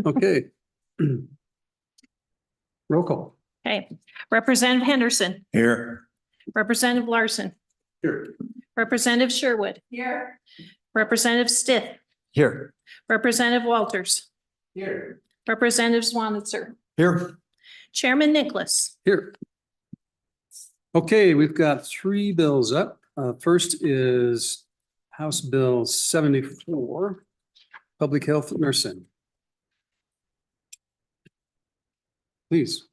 Okay. Roll call. Okay. Representative Henderson, Here. Representative Larson, Here. Representative Sherwood, Here. Representative Stiff, Here. Representative Walters, Here. Representative Swanitzer, Here. Chairman Nicholas. Here. Okay, we've got three bills up. First is House Bill 74, Public Health Nursing. Please.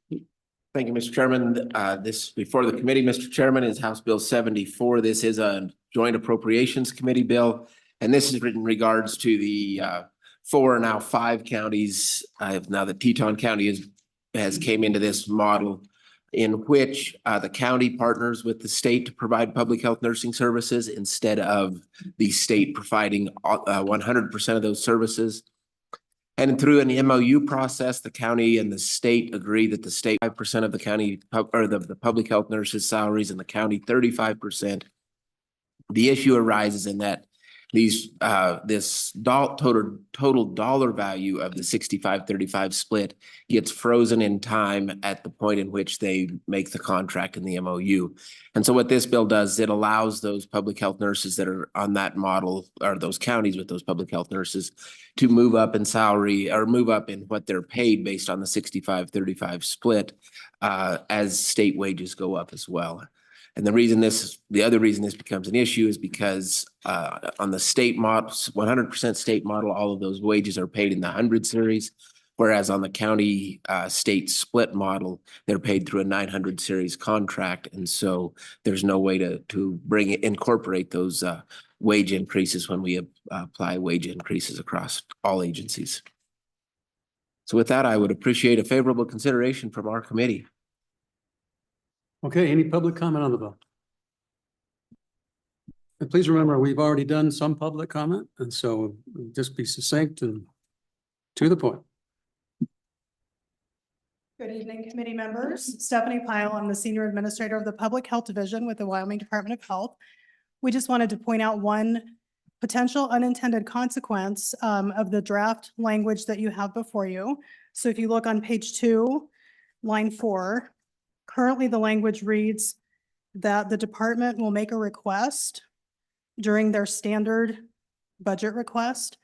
Thank you, Mr. Chairman. This before the committee, Mr. Chairman, is House Bill 74. This is a joint appropriations committee bill. And this is in regards to the 4 now 5 counties. Now that Teton County has came into this model in which the county partners with the state to provide public health nursing services instead of the state providing 100% of those services. And through an MOU process, the county and the state agree that the state 5% of the county or the public health nurses' salaries and the county 35%. The issue arises in that this total dollar value of the 65-35 split gets frozen in time at the point in which they make the contract in the MOU. And so what this bill does is it allows those public health nurses that are on that model, or those counties with those public health nurses, to move up in salary or move up in what they're paid based on the 65-35 split as state wages go up as well. And the other reason this becomes an issue is because on the state model, 100% state model, all of those wages are paid in the 100 series, whereas on the county state split model, they're paid through a 900 series contract. And so there's no way to incorporate those wage increases when we apply wage increases across all agencies. So with that, I would appreciate a favorable consideration from our committee. Okay, any public comment on the bill? And please remember, we've already done some public comment, and so just be succinct and to the point. Good evening, committee members. Stephanie Pyle, I'm the Senior Administrator of the Public Health Division with the Wyoming Department of Health. We just wanted to point out one potential unintended consequence of the draft language that you have before you. So if you look on page 2, line 4, currently the language reads that the department will make a request during their standard budget request.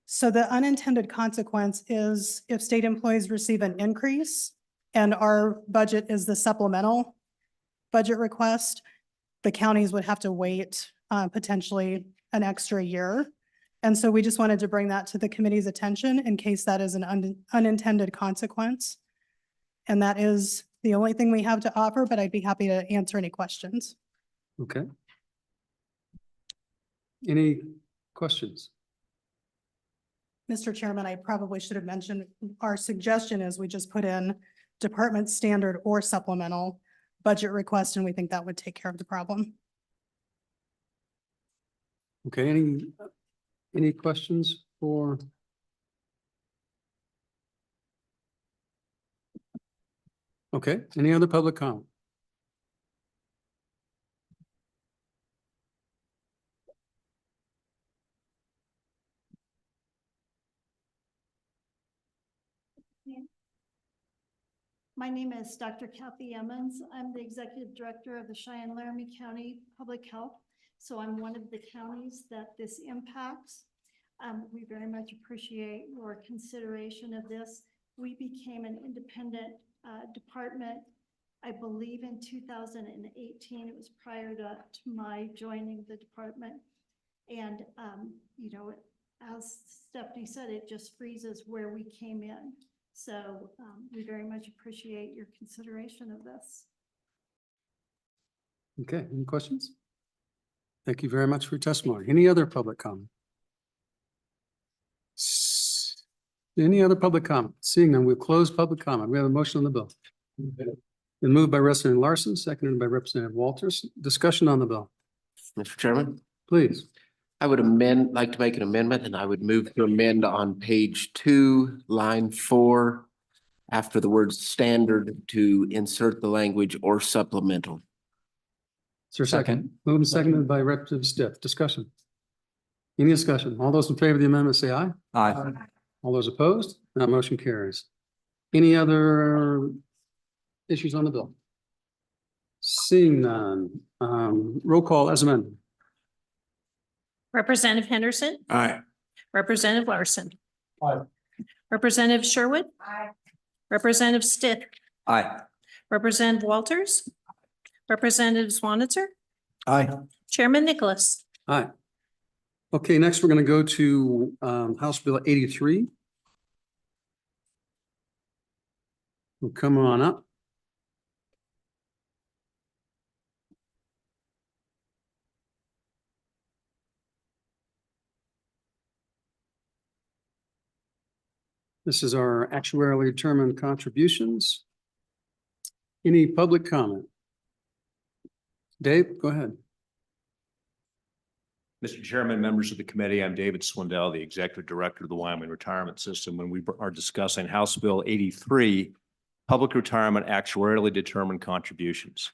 So the unintended consequence is if state employees receive an increase and our budget is the supplemental budget request, the counties would have to wait potentially an extra year. And so we just wanted to bring that to the committee's attention in case that is an unintended consequence. And that is the only thing we have to offer, but I'd be happy to answer any questions. Okay. Any questions? Mr. Chairman, I probably should have mentioned our suggestion is we just put in department standard or supplemental budget request, and we think that would take care of the problem. Okay, any questions for? Okay, any other public comment? My name is Dr. Kathy Emmons. I'm the Executive Director of the Cheyenne-Laramie County Public Health. So I'm one of the counties that this impacts. We very much appreciate your consideration of this. We became an independent department, I believe in 2018. It was prior to my joining the department. And, you know, as Stephanie said, it just freezes where we came in. So we very much appreciate your consideration of this. Okay, any questions? Thank you very much for your testimony. Any other public comment? Any other public comment? Seeing none, we'll close public comment. We have a motion on the bill. Been moved by Representative Larson, seconded by Representative Walters. Discussion on the bill. Mr. Chairman, Please. I would like to make an amendment, and I would move to amend on page 2, line 4, after the word standard, to insert the language or supplemental. Is there a second? Moved and seconded by Representative Stiff. Discussion. Any discussion? All those in favor of the amendment, say aye. Aye. All those opposed? That motion carries. Any other issues on the bill? Seeing none, roll call as amended. Representative Henderson, Aye. Representative Larson. Aye. Representative Sherwood. Representative Stitt, Aye. Representative Walters, Representative Swanitzer, Aye. Chairman Nicholas. Aye. Okay, next we're going to go to House Bill 83. We'll come on up. This is our actuarially determined contributions. Any public comment? Dave, go ahead. Mr. Chairman, members of the committee, I'm David Swindell, the Executive Director of the Wyoming Retirement System. When we are discussing House Bill 83, Public Retirement Actuarially Determined Contributions.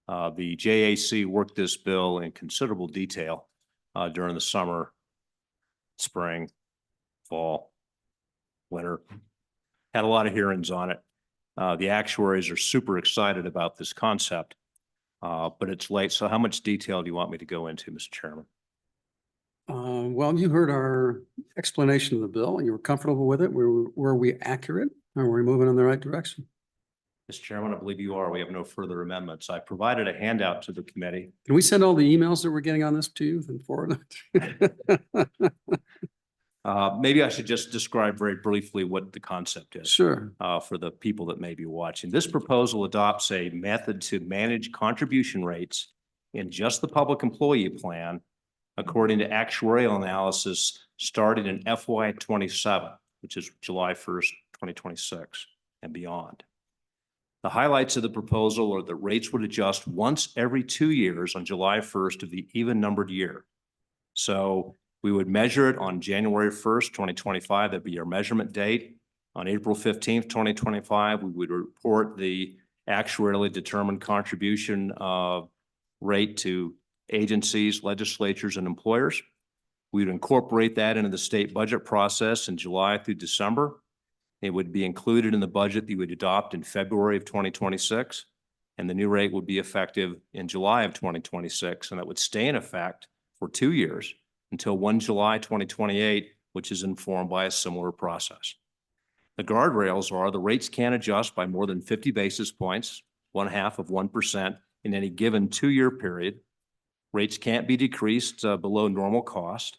The JAC worked this bill in considerable detail during the summer, spring, fall, winter. Had a lot of hearings on it. The actuaries are super excited about this concept, but it's late. So how much detail do you want me to go into, Mr. Chairman? Well, you heard our explanation of the bill. You were comfortable with it. Were we accurate? Or were we moving in the right direction? Mr. Chairman, I believe you are. We have no further amendments. I provided a handout to the committee. Can we send all the emails that we're getting on this to you and forward it? Maybe I should just describe very briefly what the concept is. Sure. For the people that may be watching. This proposal adopts a method to manage contribution rates in just the public employee plan according to actuarial analysis starting in FY 27, which is July 1st, 2026 and beyond. The highlights of the proposal are that rates would adjust once every 2 years on July 1st of the even numbered year. So we would measure it on January 1st, 2025. That'd be our measurement date. On April 15th, 2025, we would report the actuarially determined contribution rate to agencies, legislatures, and employers. We would incorporate that into the state budget process in July through December. It would be included in the budget that you would adopt in February of 2026, and the new rate would be effective in July of 2026, and that would stay in effect for 2 years until 1 July 2028, which is informed by a similar process. The guardrails are the rates can't adjust by more than 50 basis points, 0.5% in any given 2-year period. Rates can't be decreased below normal cost.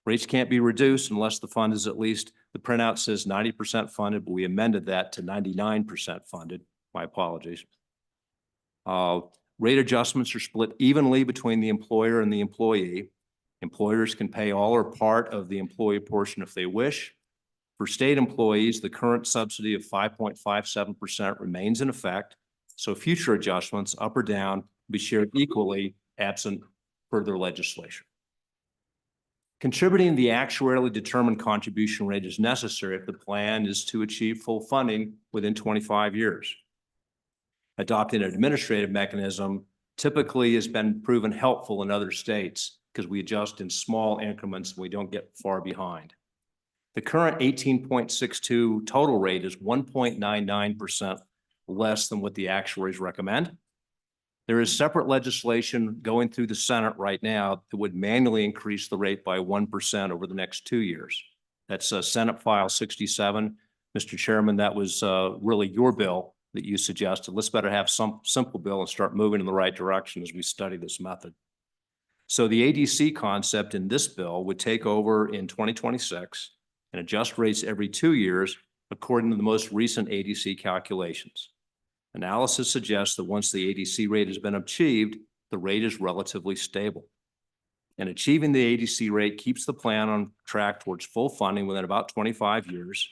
Rates can't be reduced unless the fund is at least, the printout says 90% funded, but we amended that to 99% funded. My apologies. Rate adjustments are split evenly between the employer and the employee. Employers can pay all or part of the employee portion if they wish. For state employees, the current subsidy of 5.57% remains in effect. So future adjustments, up or down, will be shared equally absent further legislation. Contributing the actuarially determined contribution rate is necessary if the plan is to achieve full funding within 25 years. Adopting an administrative mechanism typically has been proven helpful in other states because we adjust in small increments and we don't get far behind. The current 18.62 total rate is 1.99% less than what the actuaries recommend. There is separate legislation going through the Senate right now that would manually increase the rate by 1% over the next 2 years. That's Senate File 67. Mr. Chairman, that was really your bill that you suggested. Let's better have some simple bill and start moving in the right direction as we study this method. So the ADC concept in this bill would take over in 2026 and adjust rates every 2 years according to the most recent ADC calculations. Analysis suggests that once the ADC rate has been achieved, the rate is relatively stable. And achieving the ADC rate keeps the plan on track towards full funding within about 25 years.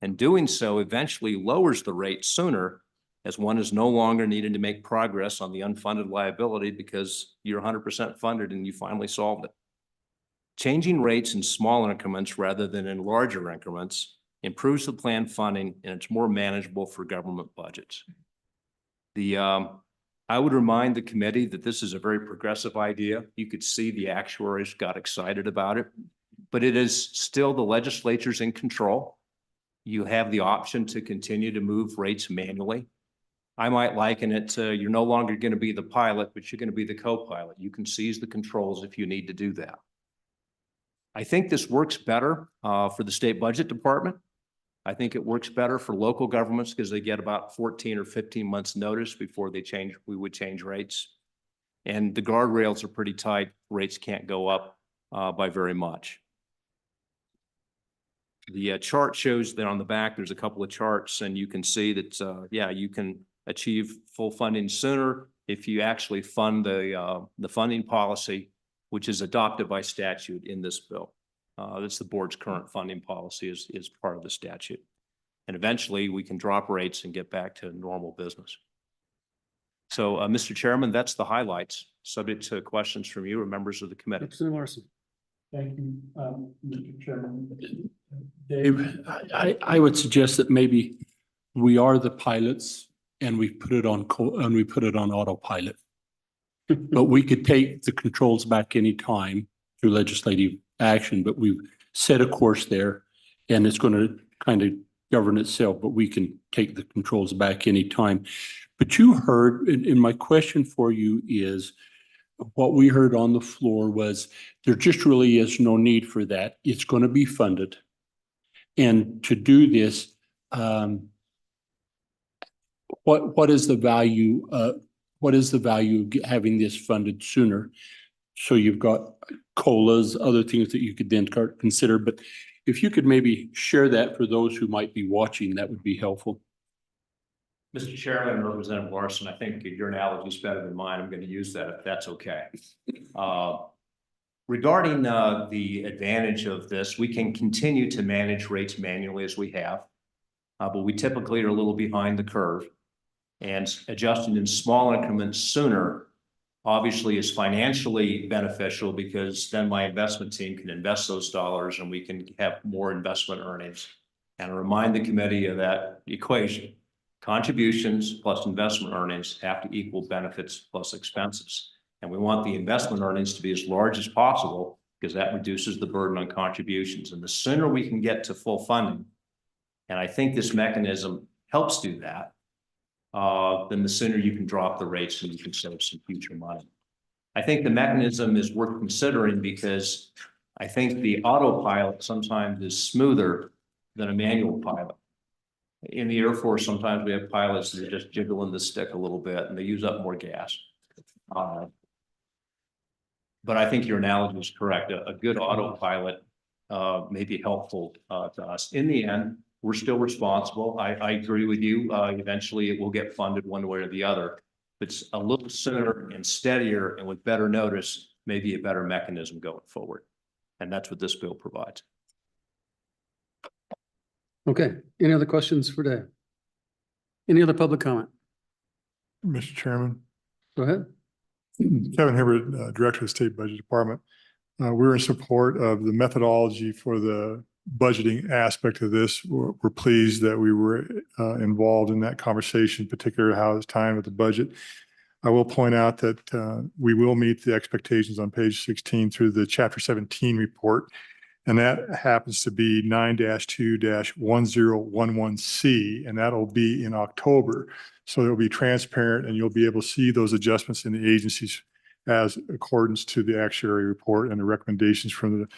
And doing so eventually lowers the rate sooner as one is no longer needed to make progress on the unfunded liability because you're 100% funded and you finally solved it. Changing rates in small increments rather than in larger increments improves the plan funding and it's more manageable for government budgets. The I would remind the committee that this is a very progressive idea. You could see the actuaries got excited about it, but it is still the legislature's in control. You have the option to continue to move rates manually. I might liken it to you're no longer going to be the pilot, but you're going to be the co-pilot. You can seize the controls if you need to do that. I think this works better for the state budget department. I think it works better for local governments because they get about 14 or 15 months notice before we would change rates. And the guardrails are pretty tight. Rates can't go up by very much. The chart shows that on the back, there's a couple of charts and you can see that, yeah, you can achieve full funding sooner if you actually fund the funding policy, which is adopted by statute in this bill. That's the board's current funding policy is part of the statute. And eventually we can drop rates and get back to normal business. So, Mr. Chairman, that's the highlights, subject to questions from you or members of the committee. Representative Larson. Thank you, Mr. Chairman. Dave, I would suggest that maybe we are the pilots and we put it on autopilot. But we could take the controls back anytime through legislative action, but we've set a course there and it's going to kind of govern itself, but we can take the controls back anytime. But you heard, and my question for you is, what we heard on the floor was there just really is no need for that. It's going to be funded. And to do this, what is the value? What is the value of having this funded sooner? So you've got COLAs, other things that you could then consider. But if you could maybe share that for those who might be watching, that would be helpful. Mr. Chairman, Representative Larson, I think your analogy is better than mine. I'm going to use that if that's okay. Regarding the advantage of this, we can continue to manage rates manually as we have, but we typically are a little behind the curve. And adjusting in small increments sooner obviously is financially beneficial because then my investment team can invest those dollars and we can have more investment earnings. And I remind the committee of that equation. Contributions plus investment earnings have to equal benefits plus expenses. And we want the investment earnings to be as large as possible because that reduces the burden on contributions. And the sooner we can get to full funding, and I think this mechanism helps do that, then the sooner you can drop the rates and you can save some future money. I think the mechanism is worth considering because I think the autopilot sometimes is smoother than a manual pilot. In the Air Force, sometimes we have pilots that are just jiggling the stick a little bit and they use up more gas. But I think your analogy is correct. A good autopilot may be helpful to us. In the end, we're still responsible. I agree with you. Eventually it will get funded one way or the other. But it's a little sooner and steadier and with better notice, maybe a better mechanism going forward. And that's what this bill provides. Okay, any other questions for Dave? Any other public comment? Mr. Chairman, Go ahead. Kevin Hibbert, Director of the State Budget Department. We're in support of the methodology for the budgeting aspect of this. We're pleased that we were involved in that conversation, particularly how it's timed with the budget. I will point out that we will meet the expectations on page 16 through the Chapter 17 report. And that happens to be 9-2-1011C, and that'll be in October. So it'll be transparent and you'll be able to see those adjustments in the agencies as accordance to the actuary report and the recommendations from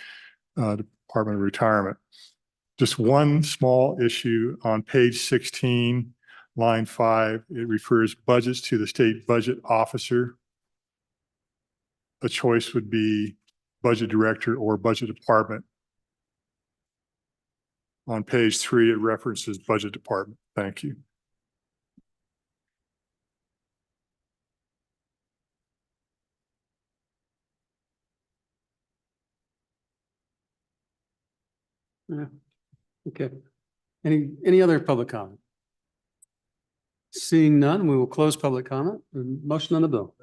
the Department of Retirement. Just one small issue on page 16, line 5, it refers budgets to the state budget officer. A choice would be budget director or budget department. On page 3, it references budget department. Thank you. Yeah. Okay. Any other public comment? Seeing none, we will close public comment. Motion on the bill.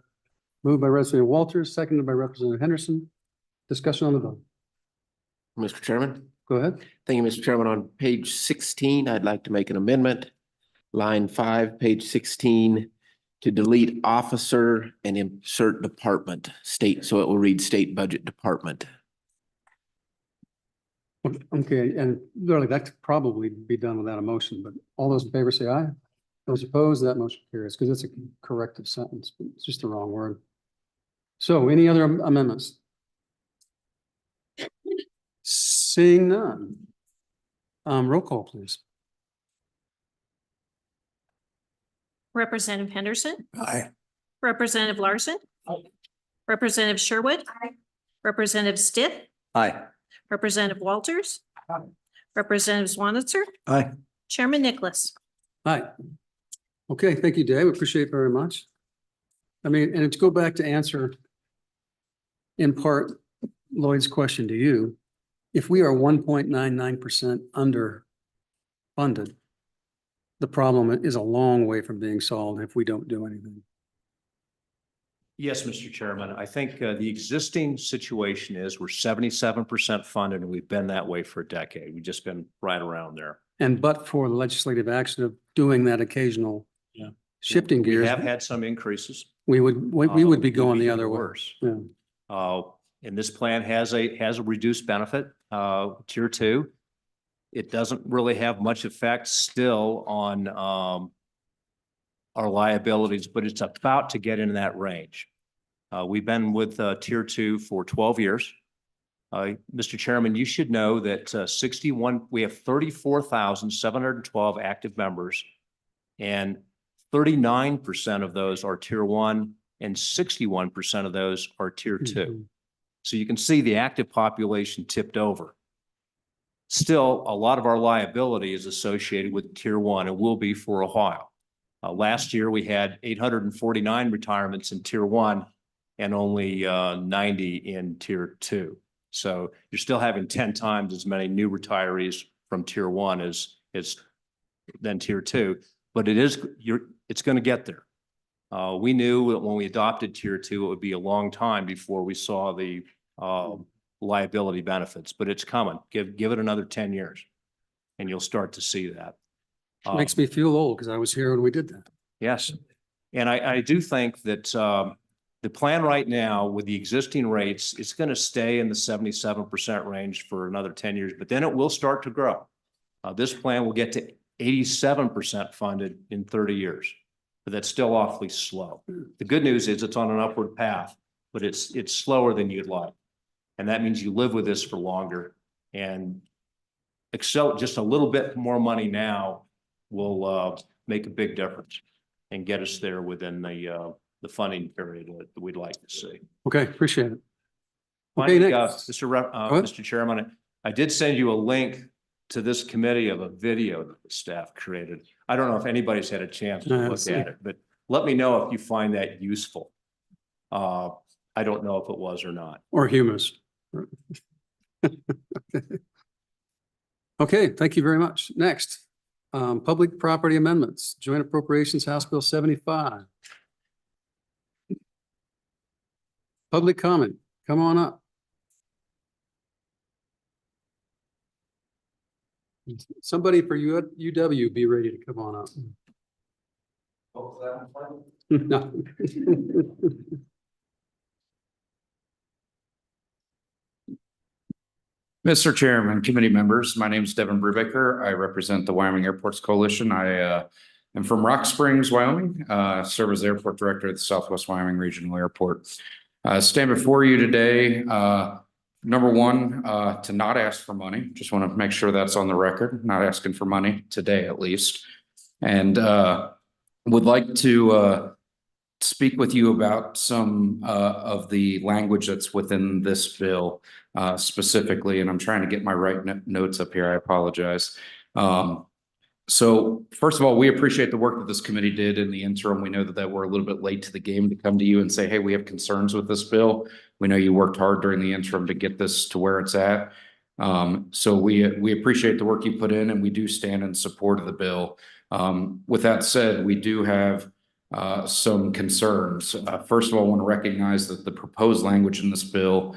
Moved by Representative Walters, seconded by Representative Henderson. Discussion on the bill. Mr. Chairman. Go ahead. Thank you, Mr. Chairman. On page 16, I'd like to make an amendment. Line 5, page 16, to delete officer and insert department, state, so it will read state budget department. Okay, and really, that could probably be done without a motion, but all those in favor say aye. Those opposed, that motion carries, because it's a corrective sentence, but it's just the wrong word. So any other amendments? Seeing none. Roll call, please. Representative Henderson, Aye. Representative Larson. Representative Sherwood. Representative Stiff, Aye. Representative Walters. Representative Swanitzer, Aye. Chairman Nicholas. Aye. Okay, thank you, Dave. Appreciate it very much. I mean, and to go back to answer in part Lloyd's question to you, if we are 1.99% underfunded, the problem is a long way from being solved if we don't do anything. Yes, Mr. Chairman, I think the existing situation is we're 77% funded and we've been that way for a decade. We've just been right around there. And but for the legislative action of doing that occasional shifting We gears, have had some increases. we would be going the other way. Worse. Yeah. And this plan has a reduced benefit, tier 2. It doesn't really have much effect still on our liabilities, but it's about to get into that range. We've been with tier 2 for 12 years. Mr. Chairman, you should know that we have 34,712 active members, and 39% of those are tier 1 and 61% of those are tier 2. Mhm. So you can see the active population tipped over. Still, a lot of our liability is associated with tier 1 and will be for a while. Last year, we had 849 retirements in tier 1 and only 90 in tier 2. So you're still having 10 times as many new retirees from tier 1 as than tier 2, but it's going to get there. We knew that when we adopted tier 2, it would be a long time before we saw the liability benefits, but it's coming. Give it another 10 years and you'll start to see that. Makes me feel old because I was here when we did that. Yes. And I do think that the plan right now with the existing rates, it's going to stay in the 77% range for another 10 years, but then it will start to grow. This plan will get to 87% funded in 30 years, but that's still awfully slow. The good news is it's on an upward path, but it's slower than you'd like. And that means you live with this for longer, and just a little bit more money now will make a big difference and get us there within the funding period that we'd like to see. Okay, appreciate it. Finally, Okay, next. Mr. Chairman, I did send you a link to this committee of a video that the staff created. I don't know if anybody's had a chance to look at it, but let me know if you find that useful. I don't know if it was or not. Or humus. Okay, thank you very much. Next, public property amendments, joint appropriations, House Bill 75. Public comment, come on up. Somebody for UW, be ready to come on up. No. Mr. Chairman, committee members, my name is Devin Brubaker. I represent the Wyoming Airports Coalition. I am from Rock Springs, Wyoming, serve as airport director at the Southwest Wyoming Regional Airport. Stand before you today, number one, to not ask for money. Just want to make sure that's on the record, not asking for money today at least. And would like to speak with you about some of the language that's within this bill specifically, and I'm trying to get my right notes up here. I apologize. So first of all, we appreciate the work that this committee did in the interim. We know that we're a little bit late to the game to come to you and say, hey, we have concerns with this bill. We know you worked hard during the interim to get this to where it's at. So we appreciate the work you put in, and we do stand in support of the bill. With that said, we do have some concerns. First of all, I want to recognize that the proposed language in this bill,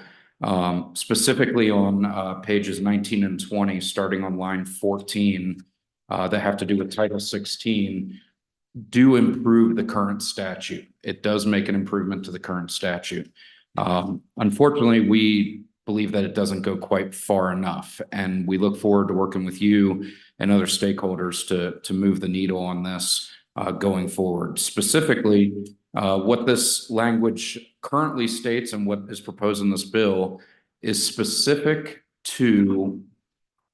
specifically on pages 19 and 20, starting on line 14, that have to do with Title 16, do improve the current statute. It does make an improvement to the current statute. Unfortunately, we believe that it doesn't go quite far enough, and we look forward to working with you and other stakeholders to move the needle on this going forward. Specifically, what this language currently states and what is proposed in this bill is specific to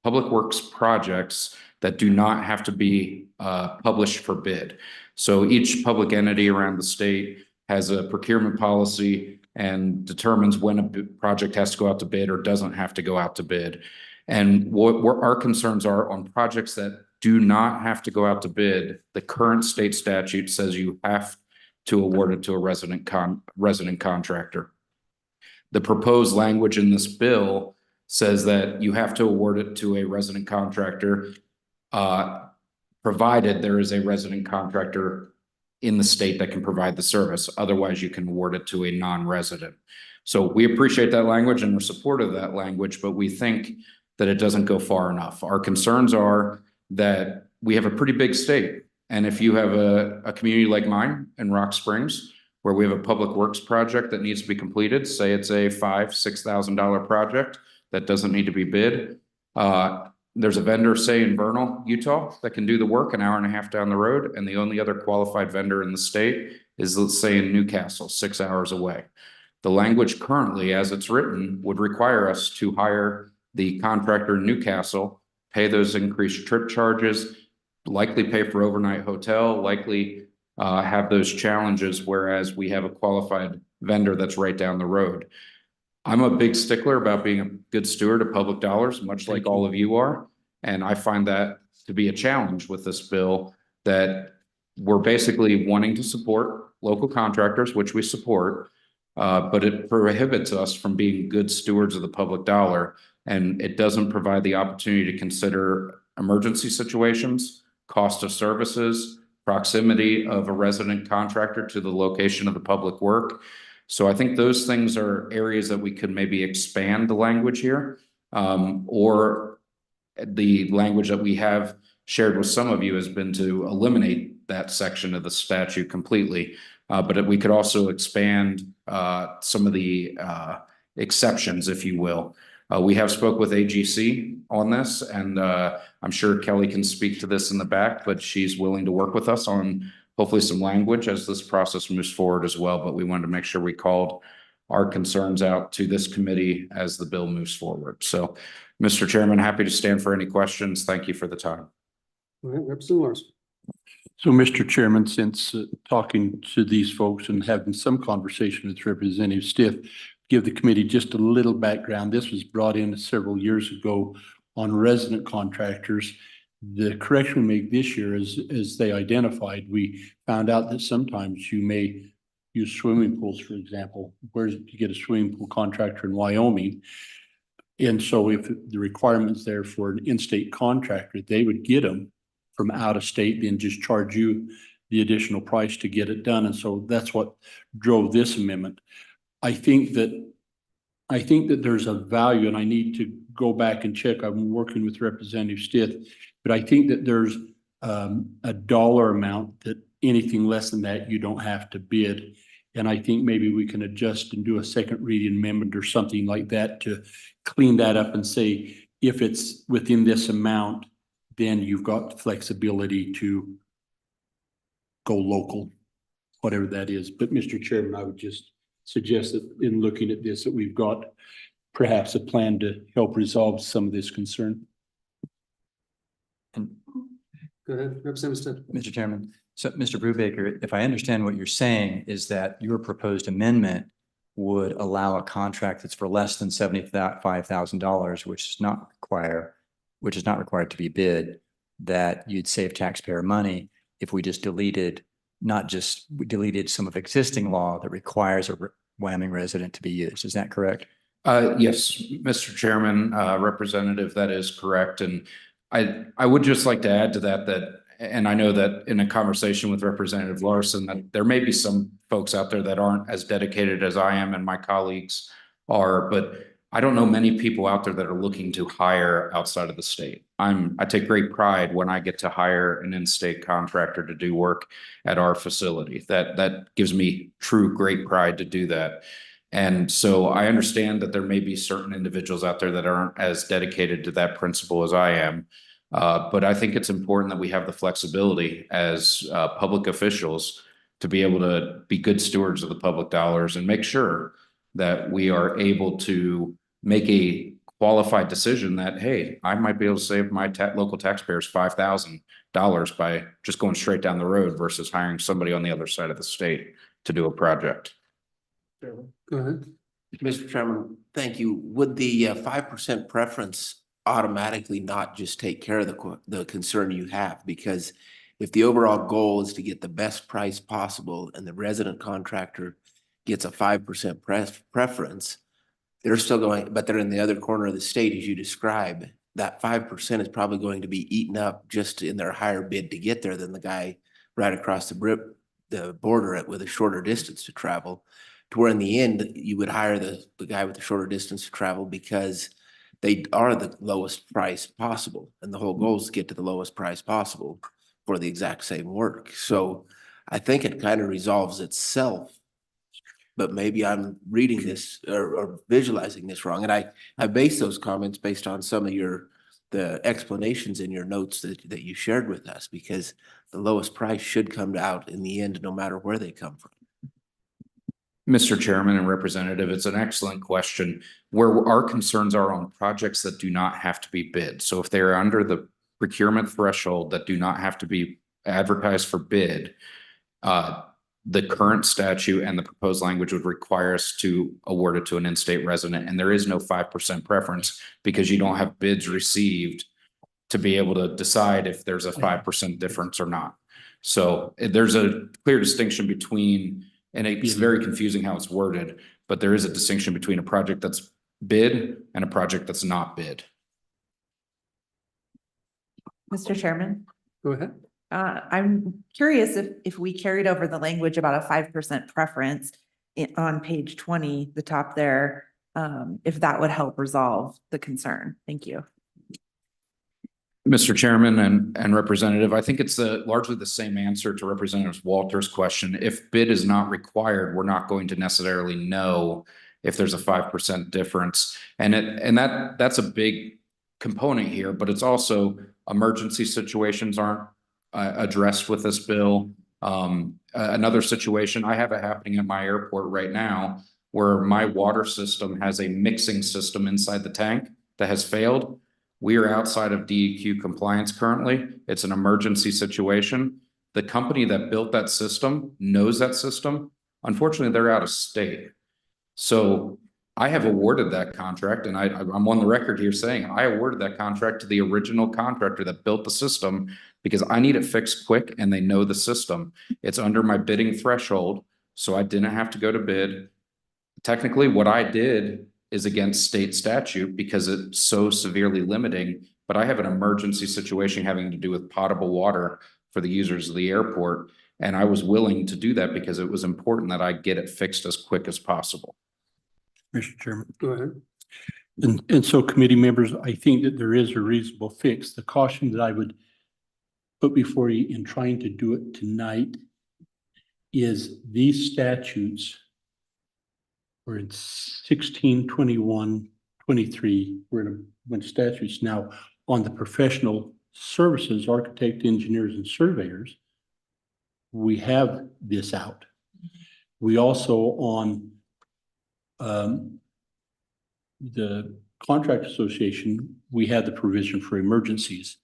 public works projects that do not have to be published for bid. So each public entity around the state has a procurement policy and determines when a project has to go out to bid or doesn't have to go out to bid. And what our concerns are on projects that do not have to go out to bid, the current state statute says you have to award it to a resident contractor. The proposed language in this bill says that you have to award it to a resident contractor, provided there is a resident contractor in the state that can provide the service. Otherwise, you can award it to a non-resident. So we appreciate that language and we're supportive of that language, but we think that it doesn't go far enough. Our concerns are that we have a pretty big state. And if you have a community like mine in Rock Springs, where we have a public works project that needs to be completed, say it's a $5,000-$6,000 project that doesn't need to be bid. There's a vendor, say in Vernal, Utah, that can do the work an hour and a half down the road. And the only other qualified vendor in the state is, let's say, in Newcastle, 6 hours away. The language currently, as it's written, would require us to hire the contractor in Newcastle, pay those increased trip charges, likely pay for overnight hotel, likely have those challenges, whereas we have a qualified vendor that's right down the road. I'm a big stickler about being a good steward of public dollars, much like all of you are. And I find that to be a challenge with this bill, that we're basically wanting to support local contractors, which we support, but it prohibits us from being good stewards of the public dollar. And it doesn't provide the opportunity to consider emergency situations, cost of services, proximity of a resident contractor to the location of the public work. So I think those things are areas that we could maybe expand the language here, or the language that we have shared with some of you has been to eliminate that section of the statute completely. But we could also expand some of the exceptions, if you will. We have spoke with AGC on this, and I'm sure Kelly can speak to this in the back, but she's willing to work with us on hopefully some language as this process moves forward as well. But we wanted to make sure we called our concerns out to this committee as the bill moves forward. So, Mr. Chairman, happy to stand for any questions. Thank you for the time. All right, Representative Larson. So, Mr. Chairman, since talking to these folks and having some conversation with Representative Stiff, give the committee just a little background. This was brought in several years ago on resident contractors. The correction we make this year is, as they identified, we found out that sometimes you may use swimming pools, for example. Where you get a swimming pool contractor in Wyoming? And so if the requirement's there for an in-state contractor, they would get them from out of state, then just charge you the additional price to get it done. And so that's what drove this amendment. I think that there's a value, and I need to go back and check. I'm working with Representative Stiff, but I think that there's a dollar amount that anything less than that, you don't have to bid. And I think maybe we can adjust and do a second reading amendment or something like that to clean that up and say, if it's within this amount, then you've got flexibility to go local, whatever that is. But Mr. Chairman, I would just suggest that in looking at this, that we've got perhaps a plan to help resolve some of this concern. Go ahead, Representative Stiff. Mr. Chairman, so Mr. Brubaker, if I understand what you're saying is that your proposed amendment would allow a contract that's for less than $75,000, which is not required to be bid, that you'd save taxpayer money if we just deleted some of existing law that requires a Wyoming resident to be used. Is that correct? Yes, Mr. Chairman, Representative, that is correct. And I would just like to add to that, and I know that in a conversation with Representative Larson, that there may be some folks out there that aren't as dedicated as I am and my colleagues are, but I don't know many people out there that are looking to hire outside of the state. I take great pride when I get to hire an in-state contractor to do work at our facility. That gives me true great pride to do that. And so I understand that there may be certain individuals out there that aren't as dedicated to that principle as I am. But I think it's important that we have the flexibility as public officials to be able to be good stewards of the public dollars and make sure that we are able to make a qualified decision that, hey, I might be able to save my local taxpayers $5,000 by just going straight down the road versus hiring somebody on the other side of the state to do a project. Go ahead. Mr. Chairman, thank you. Would the 5% preference automatically not just take care of the concern you have? Because if the overall goal is to get the best price possible and the resident contractor gets a 5% preference, they're still going, but they're in the other corner of the state as you describe. That 5% is probably going to be eaten up just in their higher bid to get there than the guy right across the border with a shorter distance to travel. To where in the end, you would hire the guy with the shorter distance to travel because they are the lowest price possible. And the whole goal is to get to the lowest price possible for the exact same work. So I think it kind of resolves itself. But maybe I'm reading this or visualizing this wrong. And I base those comments based on some of the explanations in your notes that you shared with us, because the lowest price should come out in the end, no matter where they come from. Mr. Chairman and Representative, it's an excellent question. Where our concerns are on projects that do not have to be bid. So if they're under the procurement threshold that do not have to be advertised for bid, the current statute and the proposed language would require us to award it to an in-state resident. And there is no 5% preference because you don't have bids received to be able to decide if there's a 5% difference or not. So there's a clear distinction between, and it's very confusing how it's worded, but there is a distinction between a project that's bid and a project that's not bid. Mr. Chairman, Go ahead. I'm curious if we carried over the language about a 5% preference on page 20, the top there, if that would help resolve the concern. Thank you. Mr. Chairman and Representative, I think it's largely the same answer to Representative Walter's question. If bid is not required, we're not going to necessarily know if there's a 5% difference. And that's a big component here, but it's also emergency situations aren't addressed with this bill. Another situation, I have it happening at my airport right now where my water system has a mixing system inside the tank that has failed. We are outside of DEQ compliance currently. It's an emergency situation. The company that built that system knows that system. Unfortunately, they're out of state. So I have awarded that contract, and I'm on the record here saying I awarded that contract to the original contractor that built the system because I need it fixed quick and they know the system. It's under my bidding threshold, so I didn't have to go to bid. Technically, what I did is against state statute because it's so severely limiting, but I have an emergency situation having to do with potable water for the users of the airport. And I was willing to do that because it was important that I get it fixed as quick as possible. Mr. Chairman. Go ahead. And so committee members, I think that there is a reasonable fix. The caution that I would put before you in trying to do it tonight is these statutes were in 16, 21, 23, we're in a bunch of statutes now on the professional services, architect, engineers, and surveyors. We have this out. We also on the contract association, we had the provision for emergencies.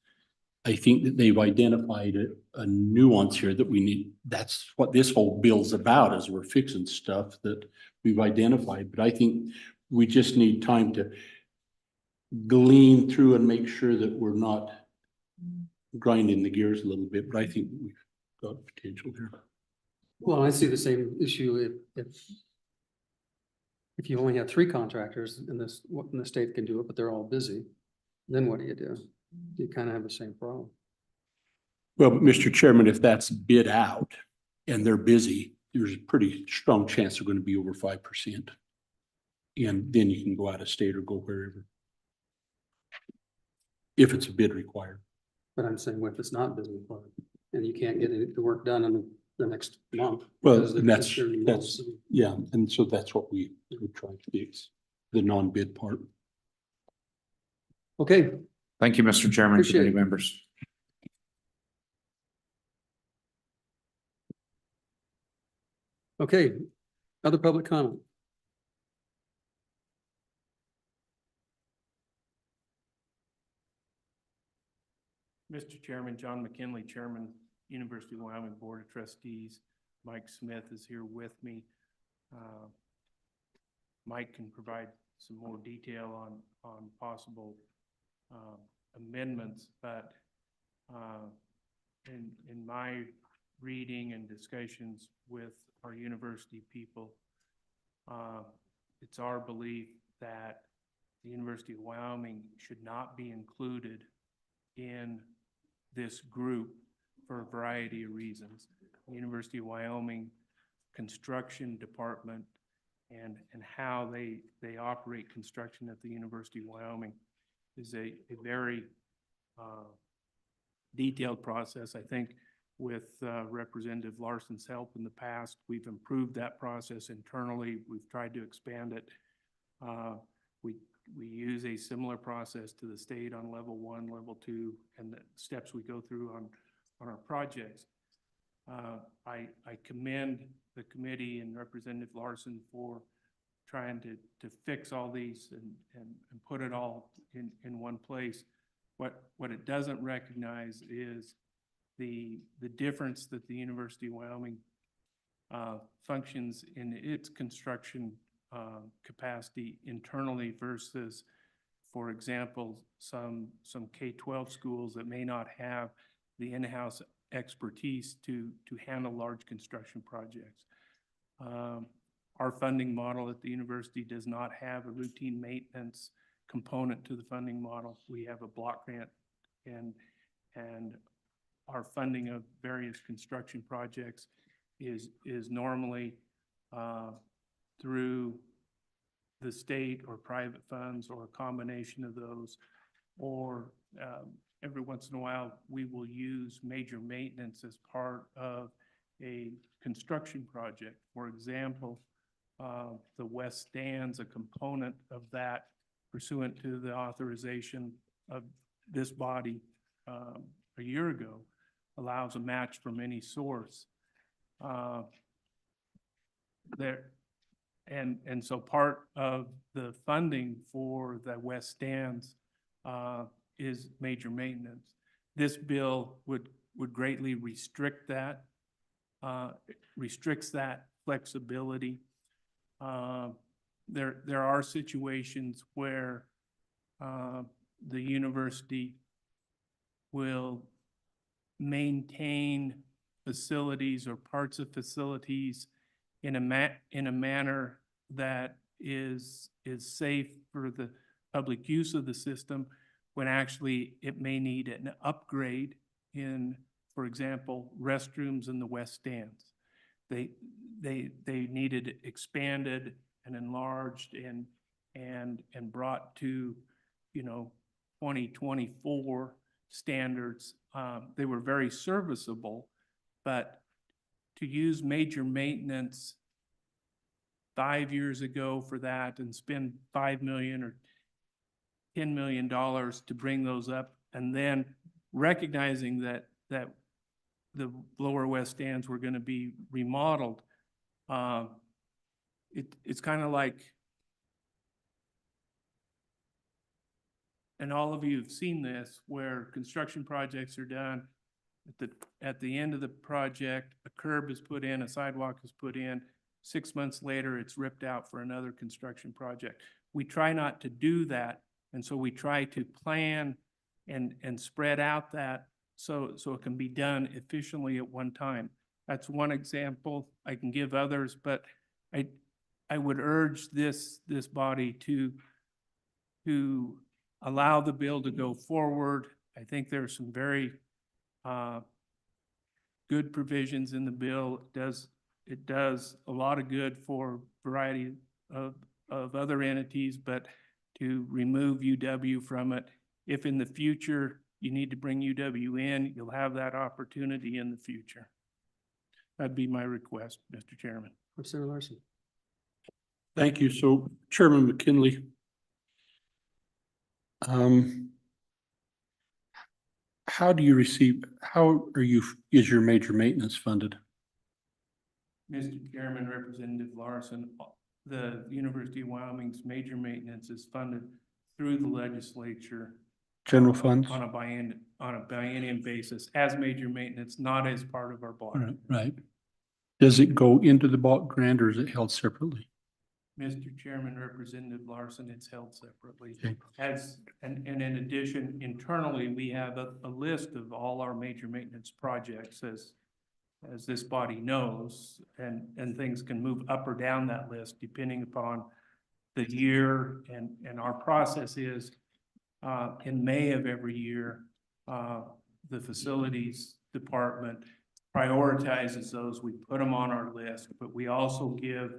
I think that they've identified a nuance here that we need. That's what this whole bill's about, is we're fixing stuff that we've identified. But I think we just need time to glean through and make sure that we're not grinding the gears a little bit. But I think we've got potential here. Well, I see the same issue if you only have 3 contractors in the state can do it, but they're all busy, then what do? You kind of have the same problem. Well, but Mr. Chairman, if that's bid out and they're busy, there's a pretty strong chance they're going to be over 5%. And then you can go out of state or go wherever. If it's a bid required. But I'm saying if it's not business required and you can't get the work done in the next month. Well, because and that's, it's your that's, loans. yeah, and so that's what we try to fix, the non-bid part. Okay, Thank you, Mr. Chairman, Appreciate committee it. members. okay. Other public comment? Mr. Chairman, John McKinley, Chairman, University of Wyoming Board of Trustees. Mike Smith is here with me. Mike can provide some more detail on possible amendments, but in my reading and discussions with our university people, it's our belief that the University of Wyoming should not be included in this group for a variety of reasons. The University of Wyoming construction department and how they operate construction at the University of Wyoming is a very detailed process. I think with Representative Larson's help in the past, we've improved that process internally. We've tried to expand it. We use a similar process to the state on level 1, level 2, and the steps we go through on our projects. I commend the committee and Representative Larson for trying to fix all these and put it all in one place. What it doesn't recognize is the difference that the University of Wyoming functions in its construction capacity internally versus, for example, some K-12 schools that may not have the in-house expertise to handle large construction projects. Our funding model at the university does not have a routine maintenance component to the funding model. We have a block grant, and our funding of various construction projects is normally through the state or private funds or a combination of those, or every once in a while we will use major maintenance as part of a construction project. For example, the West Stand's a component of that pursuant to the authorization of this body a year ago, allows a match from any source. And so part of the funding for the West Stands is major maintenance. This bill would greatly restrict that, restricts that flexibility. There are situations where the university will maintain facilities or parts of facilities in a manner that is safe for the public use of the system, when actually it may need an upgrade in, for example, restrooms in the West Stands. They needed expanded and enlarged and brought to, 2024 standards. They were very serviceable, but to use major maintenance 5 years ago for that and spend $5 million or $10 million to bring those up, and then recognizing that the lower West Stands were going to be remodeled, it's kind of like, and all of you have seen this, where construction projects are done. At the end of the project, a curb is put in, a sidewalk is put in. 6 months later, it's ripped out for another construction project. We try not to do that, and so we try to plan and spread out that so it can be done efficiently at one time. That's one example. I can give others, but I would urge this body to allow the bill to go forward. I think there are some very good provisions in the bill. It does a lot of good for a variety of of other entities, but to remove UW from it. If in the future you need to bring UW in, you'll have that opportunity in the future. That'd be my request, Mr. Chairman. Representative Larson. Thank you. So Chairman McKinley, how is your major maintenance funded? Mr. Chairman, Representative Larson, the University of Wyoming's major maintenance is funded through the legislature. General funds? On a biennium basis as major maintenance, not as part of our bond. Right. Does it go into the block grant or is it held separately? Mr. Chairman, Representative Larson, it's held separately. Okay. And in addition, internally, we have a list of all our major maintenance projects as this body knows, and things can move up or down that list depending upon the year. And our process is in May of every year, the facilities department prioritizes those. We put them on our list, but we also give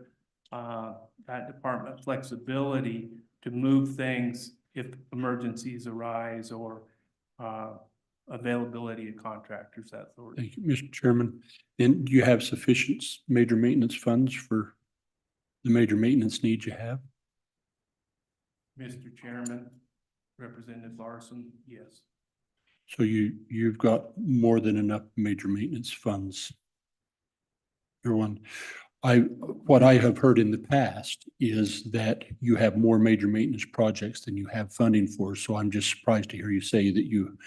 that department flexibility to move things if emergencies arise or availability of contractors, that sort of. Thank you, Mr. Chairman. And do you have sufficient major maintenance funds for the major maintenance needs you have? Mr. Chairman, Representative Larson, yes. So you've got more than enough major maintenance funds. Everyone, what I have heard in the past is that you have more major maintenance projects than you have funding for. So I'm just surprised to hear you say that you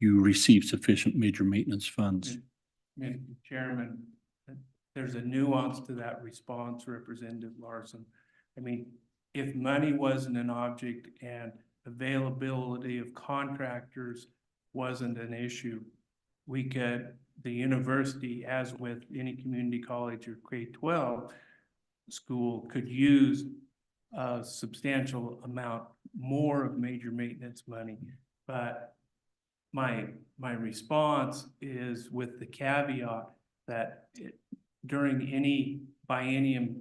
receive sufficient major maintenance funds. Mr. Chairman, there's a nuance to that response, Representative Larson. I mean, if money wasn't an object and availability of contractors wasn't an issue, the university, as with any community college or K-12 school, could use a substantial amount more of major maintenance money. But my response is with the caveat that during any biennium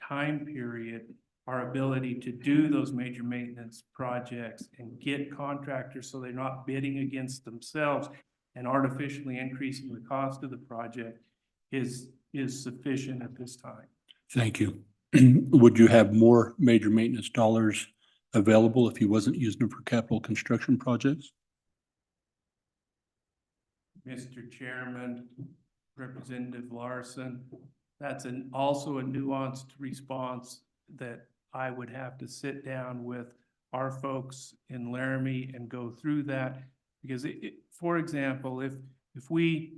time period, our ability to do those major maintenance projects and get contractors so they're not bidding against themselves and artificially increasing the cost of the project is sufficient at this time. Thank you. Would you have more major maintenance dollars available if you wasn't using them for capital construction projects? Mr. Chairman, Representative Larson, that's also a nuanced response that I would have to sit down with our folks in Laramie and go through that. Because for example, if we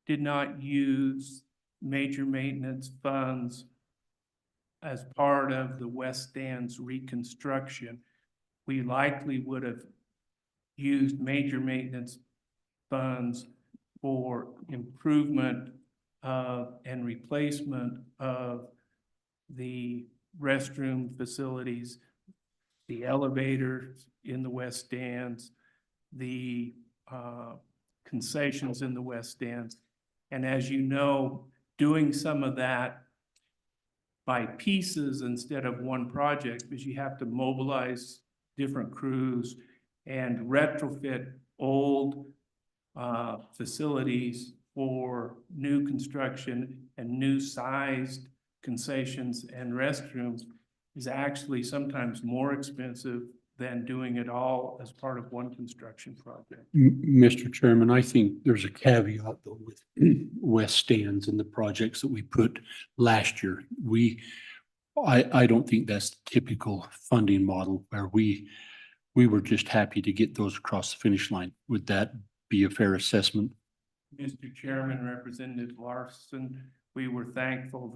did not use major maintenance funds as part of the West Stands reconstruction, we likely would have used major maintenance funds for improvement and replacement of the restroom facilities, the elevators in the West Stands, the concessions in the West Stands. And as you know, doing some of that by pieces instead of one project, because you have to mobilize different crews and retrofit old facilities for new construction and new sized concessions and restrooms is actually sometimes more expensive than doing it all as part of one construction project. Mr. Chairman, I think there's a caveat though with West Stands and the projects that we put last year. I don't think that's the typical funding model where we were just happy to get those across the finish line. Would that be a fair assessment? Mr. Chairman, Representative Larson, we were thankful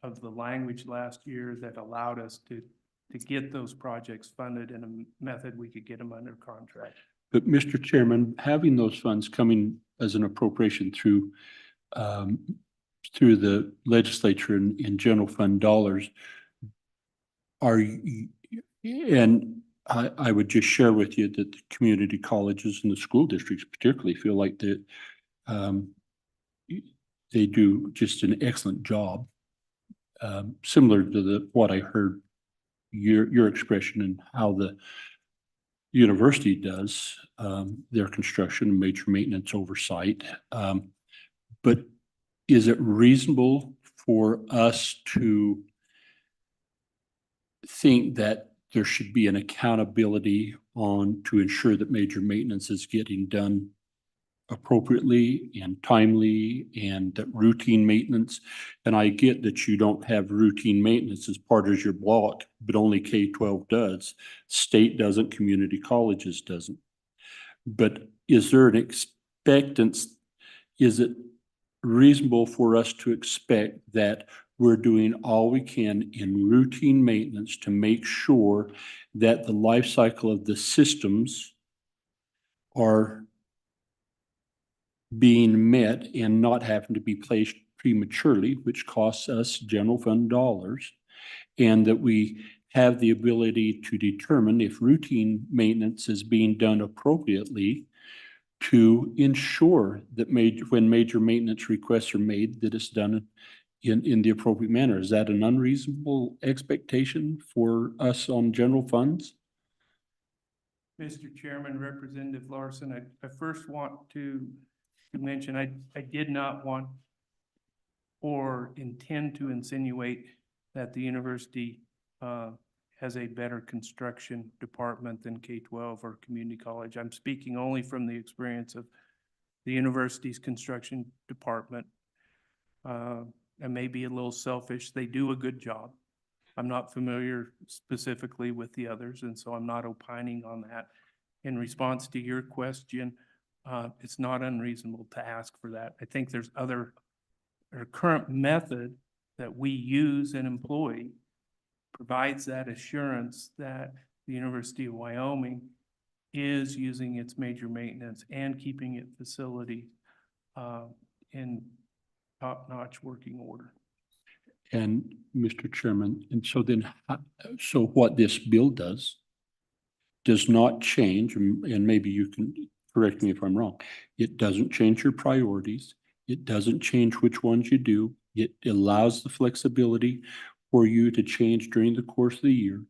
of the language last year that allowed us to get those projects funded in a method we could get them under contract. But Mr. Chairman, having those funds coming as an appropriation through the legislature in general fund dollars, and I would just share with you that the community colleges and the school districts particularly feel like that they do just an excellent job, similar to what I heard your expression and how the university does their construction and major maintenance oversight. But is it reasonable for us to think that there should be an accountability on to ensure that major maintenance is getting done appropriately and timely, and that routine maintenance? And I get that you don't have routine maintenance as part of your block, but only K-12 does. State doesn't, community colleges doesn't. But is there an expectance? Is it reasonable for us to expect that we're doing all we can in routine maintenance to make sure that the life cycle of the systems are being met and not having to be placed prematurely, which costs us general fund dollars, and that we have the ability to determine if routine maintenance is being done appropriately to ensure that when major maintenance requests are made, that it's done in the appropriate manner. Is that an unreasonable expectation for us on general funds? Mr. Chairman, Representative Larson, I first want to mention, I did not want or intend to insinuate that the university has a better construction department than K-12 or community college. I'm speaking only from the experience of the university's construction department. I may be a little selfish. They do a good job. I'm not familiar specifically with the others, and so I'm not opining on that. In response to your question, it's not unreasonable to ask for that. I think there's our current method that we use and employ provides that assurance that the University of Wyoming is using its major maintenance and keeping its facility in top-notch working order. And Mr. Chairman, and so then, so what this bill does not change, and maybe you can correct me if I'm wrong. It doesn't change your priorities. It doesn't change which ones you do. It allows the flexibility for you to change during the course of the year.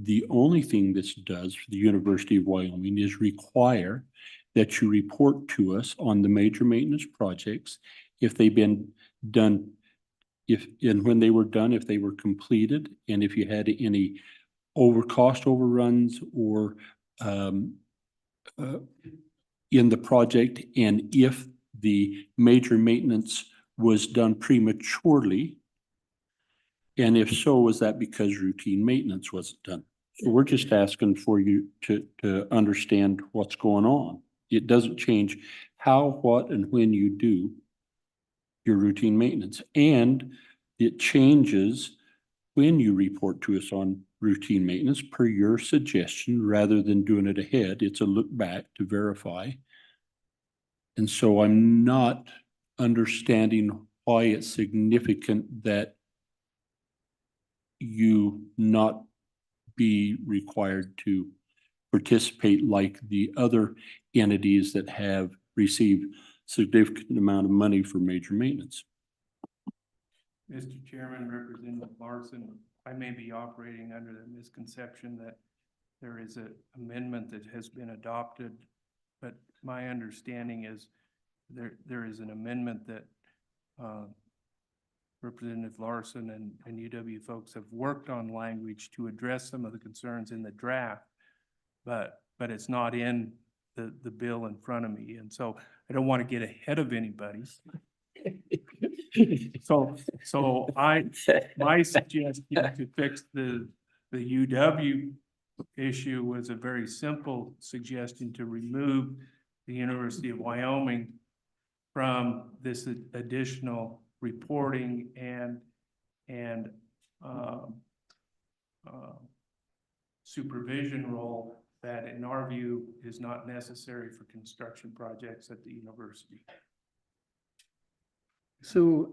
The only thing this does for the University of Wyoming is require that you report to us on the major maintenance projects, if they've been done, and when they were done, if they were completed, and if you had any cost overruns or in the project, and if the major maintenance was done prematurely, and if so, was that because routine maintenance wasn't done? So we're just asking for you to understand what's going on. It doesn't change how, what, and when you do your routine maintenance. And it changes when you report to us on routine maintenance per your suggestion, rather than doing it ahead. It's a look back to verify. And so I'm not understanding why it's significant that you not be required to participate like the other entities that have received significant amount of money for major maintenance. Mr. Chairman, Representative Larson, I may be operating under the misconception that there is an amendment that has been adopted, but my understanding is there is an amendment that Representative Larson and UW folks have worked on language to address some of the concerns in the draft, but it's not in the bill in front of me. And so I don't want to get ahead of anybody. So my suggestion to fix the UW issue was a very simple suggestion to remove the University of Wyoming from this additional reporting and supervision role that, in our view, is not necessary for construction projects at the university. So,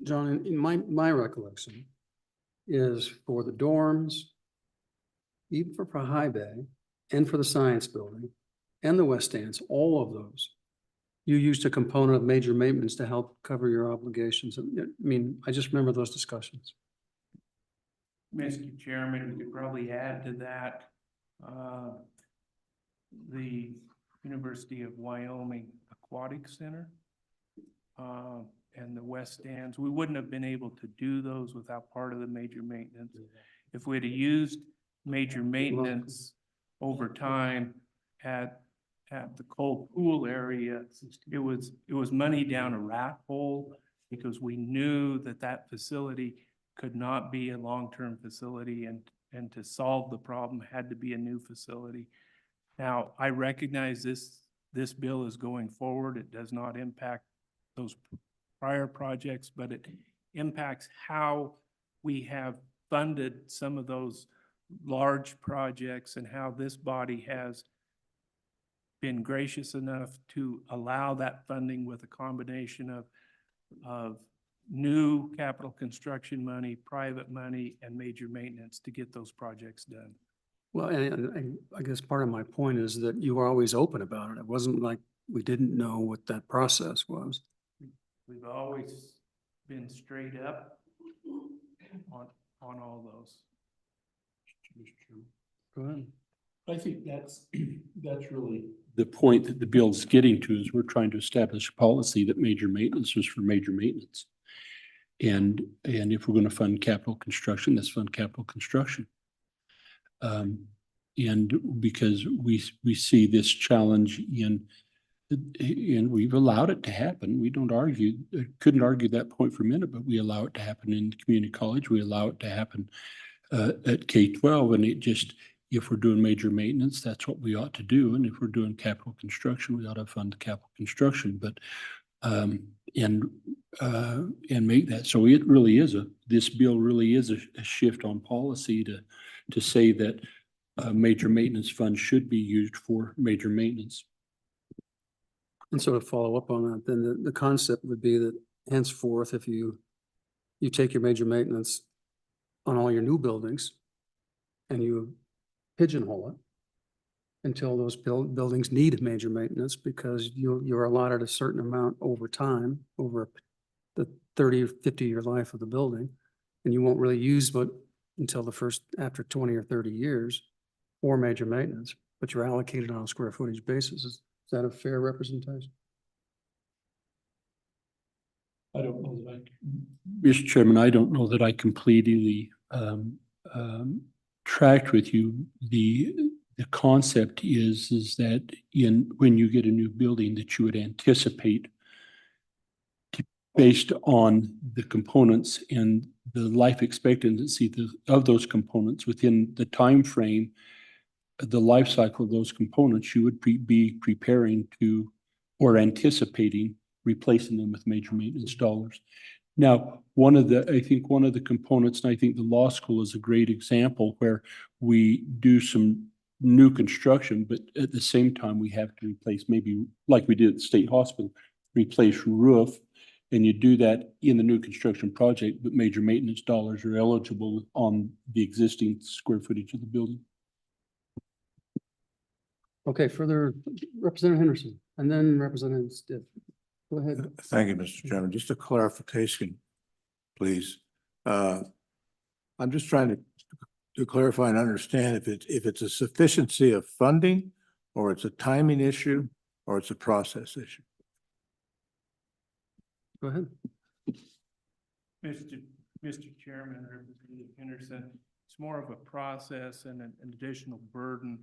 John, in my recollection is for the dorms, even for High Bay and for the science building and the West Stands, all of those, you used a component of major maintenance to help cover your obligations. I mean, I just remember those discussions. Mr. Chairman, we could probably add to that, the University of Wyoming Aquatic Center, and the West Stands. We wouldn't have been able to do those without part of the major maintenance. If we'd have used major maintenance over time at the cold pool area, it was money down a rat hole because we knew that that facility could not be a long-term facility, and to solve the problem had to be a new facility. Now, I recognize this bill is going forward. It does not impact those prior projects, but it impacts how we have funded some of those large projects and how this body has been gracious enough to allow that funding with a combination of new capital construction money, private money, and major maintenance to get those projects done. Well, and I guess part of my point is that you were always open about it. It wasn't like we didn't know what that process was. We've always been straight up on all those. Go ahead. I think that's really the point that the bill's getting to, is we're trying to establish a policy that major maintenance is for major maintenance. And if we're going to fund capital construction, let's fund capital construction. And because we see this challenge and we've allowed it to happen. We don't argue, couldn't argue that point for a minute, but we allow it to happen in community college. We allow it to happen at K-12, and it just, if we're doing major maintenance, that's what we ought to do. And if we're doing capital construction, we ought to fund capital construction, but and make that. So it really is this bill really is a shift on policy to say that major maintenance funds should be used for major maintenance. And so to follow up on that, then the concept would be that henceforth, if you take your major maintenance on all your new buildings and you pigeonhole it until those buildings need major maintenance, because you're allotted a certain amount over time, over the 30 or 50-year life of the building, and you won't really use but until after 20 or 30 years for major maintenance, but you're allocated on a square footage basis. Is that a fair representation? I don't know that Mr. Chairman, I don't know that I completely tracked with you. The concept is that when you get a new building, that you would anticipate based on the components and the life expectancy of those components within the time frame, the life cycle of those components, you would be preparing to or anticipating replacing them with major maintenance dollars. Now, I think one of the components, and I think the law school is a great example where we do some new construction, but at the same time, we have to replace, maybe like we did at the state hospital, replace roof. And you do that in the new construction project, but major maintenance dollars are eligible on the existing square footage of the building. Okay, further, Representative Henderson, and then Representative Stiff. Go ahead. Thank you, Mr. Chairman. Just a clarification, please. I'm just trying to clarify and understand if it's a sufficiency of funding, or it's a timing issue, or it's a process issue. Go ahead. Mr. Chairman, Representative Henderson, it's more of a process and an additional burden.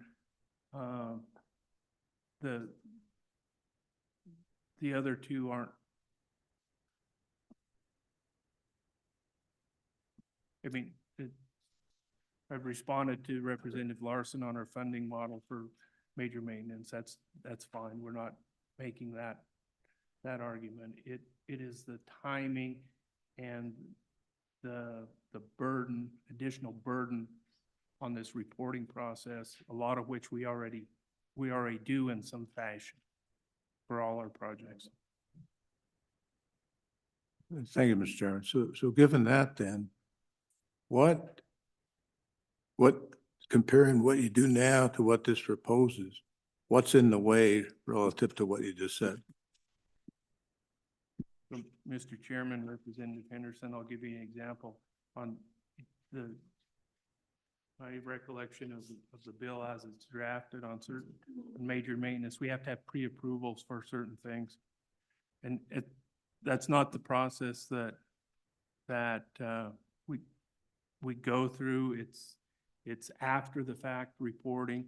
The other two aren't. I mean, I've responded to Representative Larson on our funding model for major maintenance. That's fine. We're not making that argument. It is the timing and the burden, additional burden on this reporting process, a lot of which we already do in some fashion for all our projects. Thank you, Mr. Chairman. So given that, then, what comparing what you do now to what this proposes, what's in the way relative to what you just said? So, Mr. Chairman, Representative Henderson, I'll give you an example on the my recollection of the bill as it's drafted on certain major maintenance, we have to have pre-approvals for certain things. And that's not the process that we go through. It's after the fact reporting.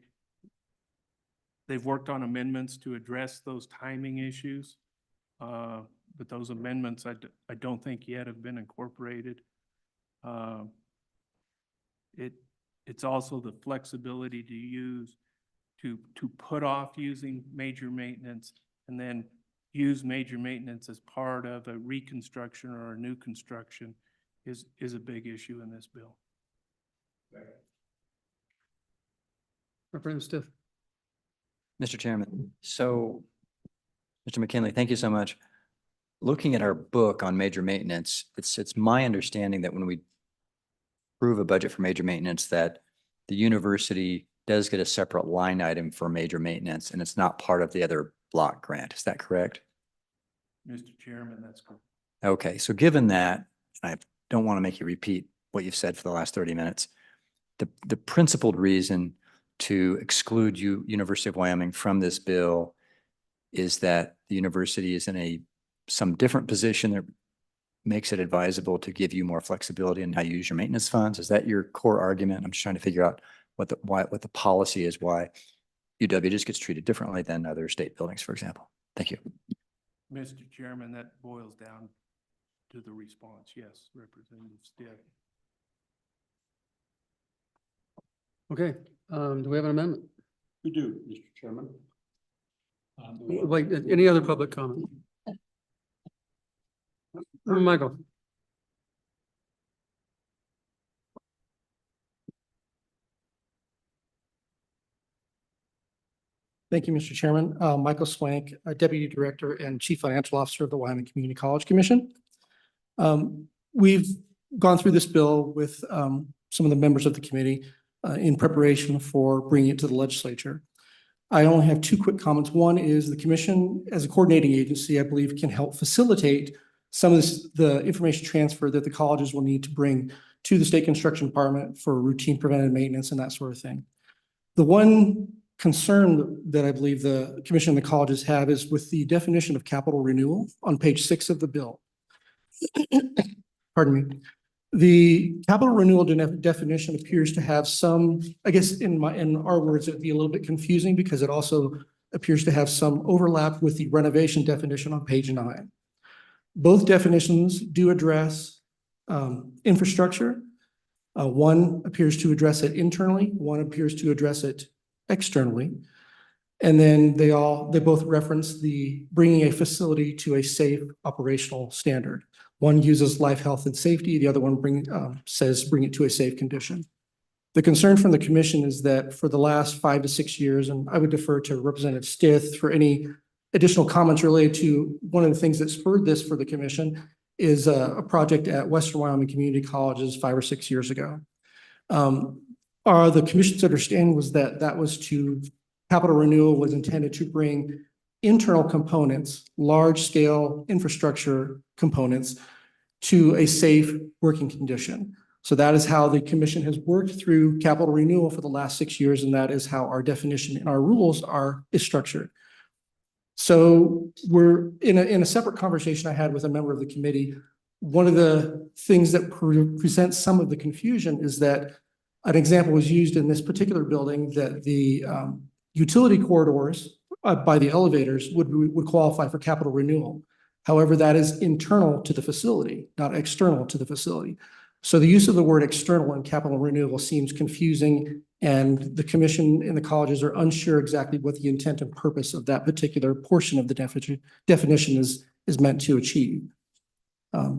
They've worked on amendments to address those timing issues. But those amendments, I don't think yet have been incorporated. It's also the flexibility to use, to put off using major maintenance and then use major maintenance as part of a reconstruction or a new construction is a big issue in this bill. Representative Stiff. Mr. Chairman, so, Mr. McKinley, thank you so much. Looking at our book on major maintenance, it's my understanding that when we approve a budget for major maintenance, that the university does get a separate line item for major maintenance, and it's not part of the other block grant. Is that correct? Mr. Chairman, that's correct. Okay, so given that, and I don't want to make you repeat what you've said for the last 30 minutes, the principled reason to exclude University of Wyoming from this bill is that the university is in some different position that makes it advisable to give you more flexibility in how you use your maintenance funds. Is that your core argument? I'm just trying to figure out what the policy is, why UW just gets treated differently than other state buildings, for example. Thank you. Mr. Chairman, that boils down to the response. Yes, Representative Stitt. Okay, do we have an amendment? We do, Mr. Chairman. Like, any other public comment? Michael. Thank you, Mr. Chairman. Michael Swank, Deputy Director and Chief Financial Officer of the Wyoming Community College Commission. We've gone through this bill with some of the members of the committee in preparation for bringing it to the legislature. I only have two quick comments. One is the commission, as a coordinating agency, I believe can help facilitate some of the information transfer that the colleges will need to bring to the state construction department for routine preventative maintenance and that sort of thing. The one concern that I believe the commission and the colleges have is with the definition of capital renewal on page 6 of the bill. Pardon me. The capital renewal definition appears to have some, I guess in our words, it'd be a little bit confusing because it also appears to have some overlap with the renovation definition on page 9. Both definitions do address infrastructure. One appears to address it internally, one appears to address it externally. And then they both reference the bringing a facility to a safe operational standard. One uses life, health, and safety. The other one says bring it to a safe condition. The concern from the commission is that for the last 5 to 6 years, and I would defer to Representative Stith for any additional comments related to one of the things that spurred this for the commission is a project at Western Wyoming Community Colleges 5 or 6 years ago. The commission's understanding was that capital renewal was intended to bring internal components, large scale infrastructure components to a safe working condition. So that is how the commission has worked through capital renewal for the last 6 years, and that is how our definition and our rules is structured. So we're in a separate conversation I had with a member of the committee. One of the things that presents some of the confusion is that an example was used in this particular building that the utility corridors by the elevators would qualify for capital renewal. However, that is internal to the facility, not external to the facility. So the use of the word external in capital renewal seems confusing, and the commission and the colleges are unsure exactly what the intent and purpose of that particular portion of the definition is meant to achieve.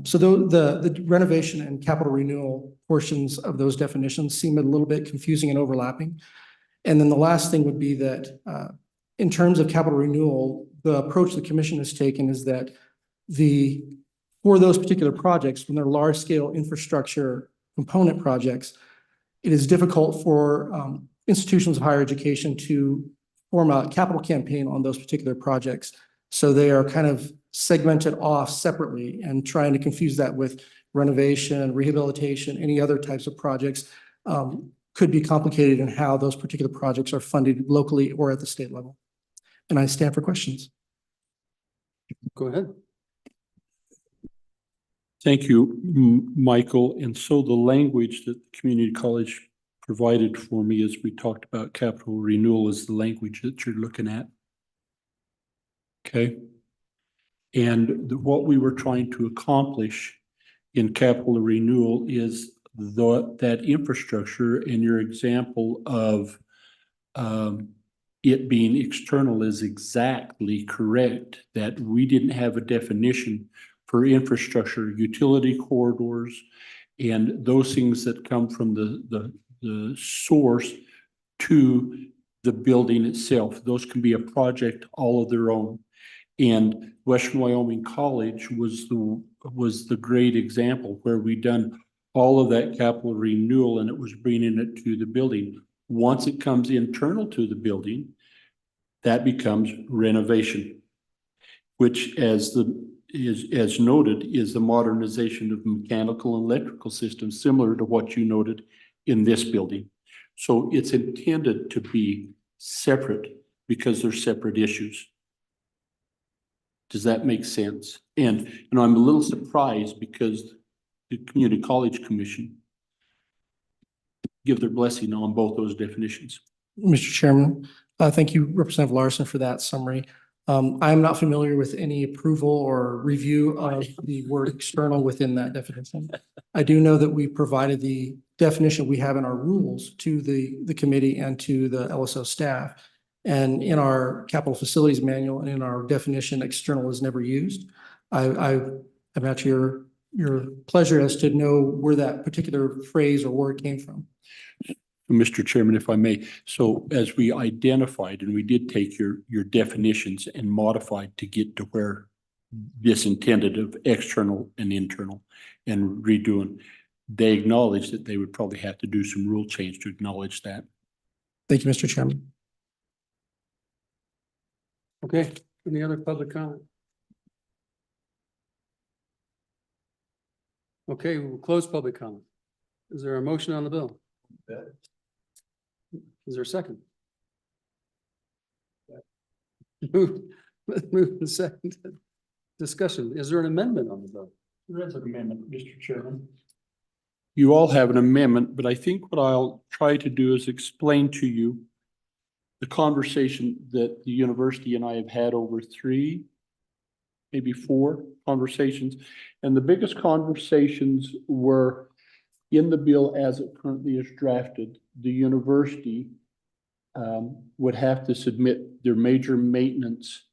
So the renovation and capital renewal portions of those definitions seem a little bit confusing and overlapping. And then the last thing would be that in terms of capital renewal, the approach the commission has taken is that for those particular projects, when they're large scale infrastructure component projects, it is difficult for institutions of higher education to form a capital campaign on those particular projects. So they are kind of segmented off separately, and trying to confuse that with renovation, rehabilitation, any other types of projects could be complicated in how those particular projects are funded locally or at the state level. And I stand for questions. Go ahead. Thank you, Michael. And so the language that the community college provided for me as we talked about capital renewal is the language that you're looking at. Okay. And what we were trying to accomplish in capital renewal is that infrastructure. And your example of it being external is exactly correct, that we didn't have a definition for infrastructure, utility corridors, and those things that come from the source to the building itself. Those can be a project all of their own. And Western Wyoming College was the great example where we done all of that capital renewal, and it was bringing it to the building. Once it comes internal to the building, that becomes renovation, which as noted is the modernization of mechanical and electrical systems, similar to what you noted in this building. So it's intended to be separate because they're separate issues. Does that make sense? And I'm a little surprised because the Community College Commission give their blessing on both those definitions. Mr. Chairman, thank you, Representative Larson, for that summary. I am not familiar with any approval or review of the word external within that definition. I do know that we provided the definition we have in our rules to the committee and to the LSO staff. And in our capital facilities manual and in our definition, external is never used. I'm at your pleasure as to know where that particular phrase or word came from. Mr. Chairman, if I may, so as we identified, and we did take your definitions and modified to get to where this intended of external and internal and redoing, they acknowledged that they would probably have to do some rule change to acknowledge that. Thank you, Mr. Chairman. Okay, any other public comment? Okay, we'll close public comment. Is there a motion on the bill? Is there a second? Move the second. Discussion. Is there an amendment on the bill? There is an amendment, Mr. Chairman. You all have an amendment, but I think what I'll try to do is explain to you the conversation that the university and I have had over 3, maybe 4 conversations. And the biggest conversations were in the bill as it currently is drafted. The university would have to submit their major maintenance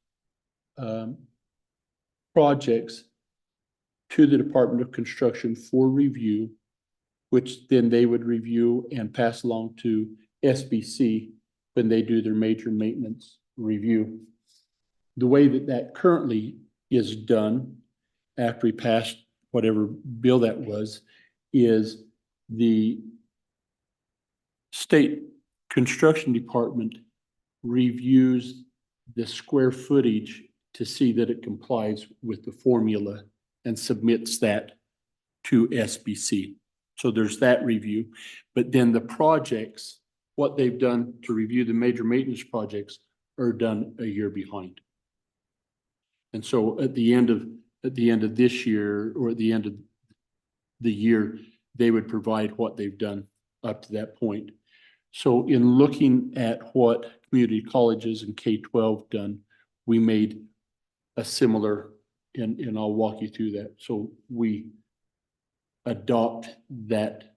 projects to the Department of Construction for review, which then they would review and pass along to SBC when they do their major maintenance review. The way that currently is done after we passed whatever bill that was, is the state construction department reviews the square footage to see that it complies with the formula and submits that to SBC. So there's that review, but then the projects, what they've done to review the major maintenance projects are done a year behind. And so at the end of this year or at the end of the year, they would provide what they've done up to that point. So in looking at what community colleges and K-12 done, we made a similar, and I'll walk you through that. So we adopt that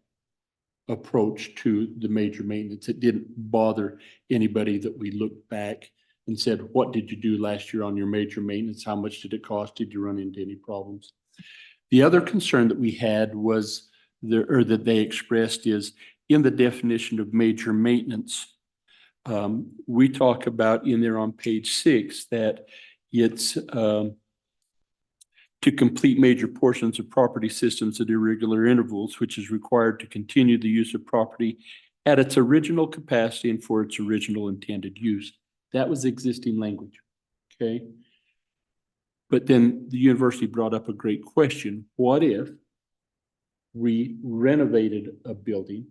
approach to the major maintenance. It didn't bother anybody that we looked back and said, what did you do last year on your major maintenance? How much did it cost? Did you run into any problems? The other concern that we had was that they expressed is in the definition of major maintenance. We talk about in there on page 6 that it's to complete major portions of property systems at irregular intervals, which is required to continue the use of property at its original capacity and for its original intended use. That was existing language, okay? But then the university brought up a great question. What if we renovated a building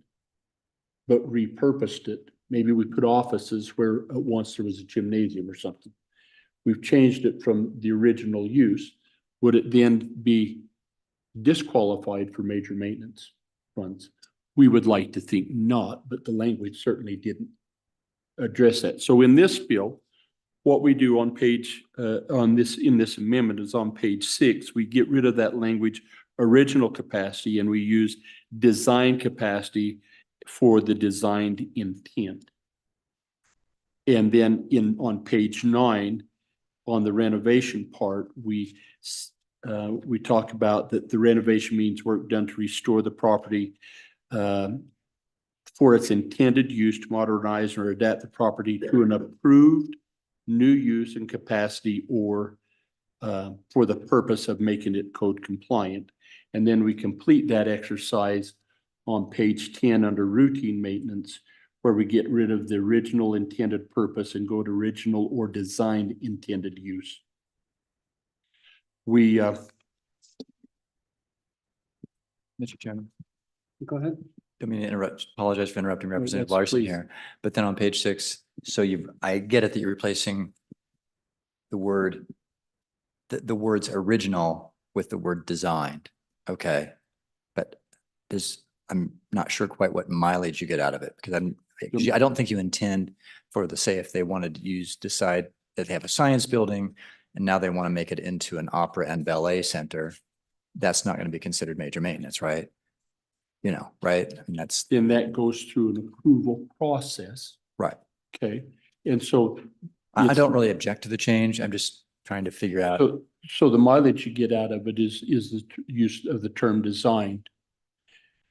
but repurposed it. Maybe we put offices where once there was a gymnasium or something. We've changed it from the original use. Would it then be disqualified for major maintenance funds? We would like to think not, but the language certainly didn't address that. So in this bill, what we do on page, in this amendment is on page 6, we get rid of that language, original capacity, and we use design capacity for the designed intent. And then on page 9, on the renovation part, we talk about that the renovation means work done to restore the property for its intended use, to modernize or adapt the property to an approved new use and capacity, or for the purpose of making it code compliant. And then we complete that exercise on page 10 under routine maintenance, where we get rid of the original intended purpose and go to original or designed intended use. We, Mr. Chairman, Go ahead. I mean, apologize for interrupting Representative that's Larson please. here, but then on page 6, so I get it that you're replacing the words original with the word designed. Okay. But I'm not sure quite what mileage you get out of it, because I don't think you intend for say, if they wanted to decide that they have a science building and now they want to make it into an opera and ballet center, that's not going to be considered major maintenance, right? You know, right? I mean, then that goes through an approval process. right. Okay. And so I don't really object to the change. I'm just trying to figure out. So the mileage you get out of it is the use of the term designed.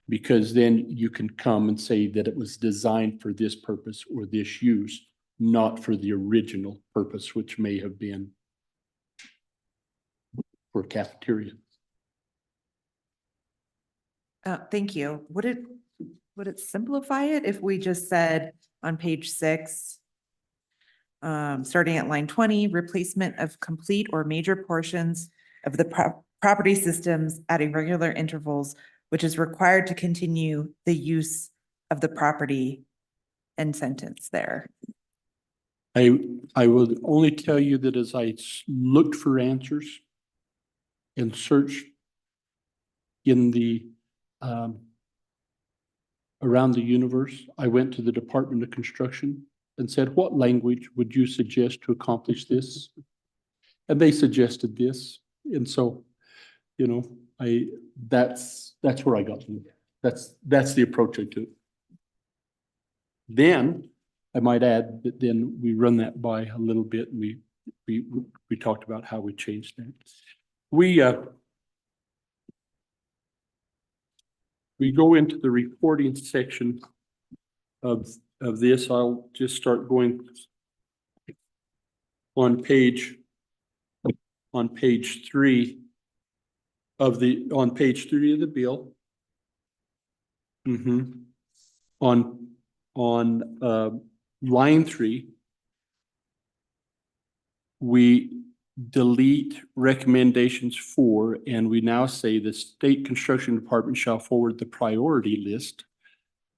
Because then you can come and say that it was designed for this purpose or this use, not for the original purpose, which may have been for cafeteria. Thank you. Would it simplify it if we just said on page 6, starting at line 20, replacement of complete or major portions of the property systems at irregular intervals, which is required to continue the use of the property, end sentence there. I will only tell you that as I looked for answers and searched in the around the universe, I went to the Department of Construction and said, what language would you suggest to accomplish this? And they suggested this. And so, you know, that's where I got to. That's the approach I took. Then I might add that then we run that by a little bit, and we talked about how we changed that. We go into the reporting section of this. I'll just start going on page 3 of the bill. On line 3, we delete recommendations 4, and we now say the state construction department shall forward the priority list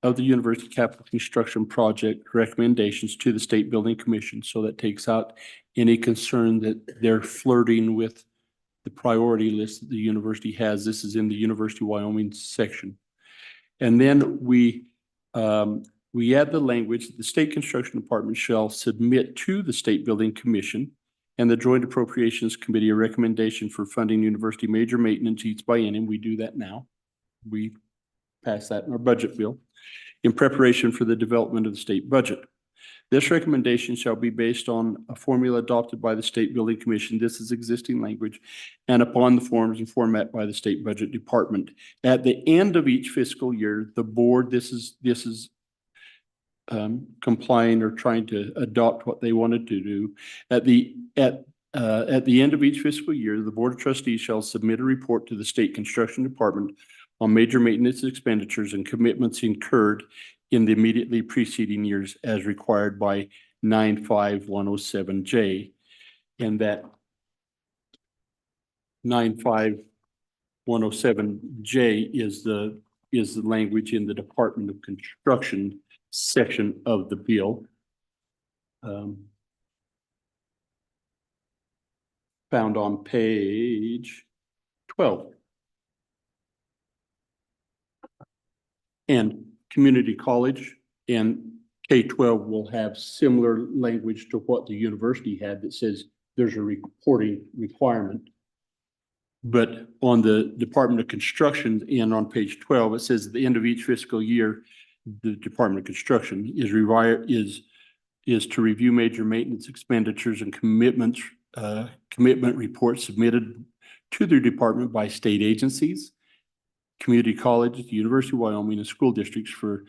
of the university capital construction project recommendations to the state building commission. So that takes out any concern that they're flirting with the priority list that the university has. This is in the University of Wyoming section. And then we add the language that the state construction department shall submit to the state building commission and the Joint Appropriations Committee a recommendation for funding university major maintenance each biennium. We do that now. We pass that in our budget bill in preparation for the development of the state budget. This recommendation shall be based on a formula adopted by the State Building Commission. This is existing language, and upon the forms and format by the State Budget Department. At the end of each fiscal year, the board, this is complying or trying to adopt what they wanted to do. At the end of each fiscal year, the Board of Trustees shall submit a report to the State Construction Department on major maintenance expenditures and commitments incurred in the immediately preceding years as required by 95107J. And that 95107J is the language in the Department of Construction section of the bill. Found on page 12. And community college and K-12 will have similar language to what the university had that says there's a reporting requirement. But on the Department of Construction and on page 12, it says at the end of each fiscal year, the Department of Construction is to review major maintenance expenditures and commitment reports submitted to their department by state agencies, community colleges, the University of Wyoming, and school districts. For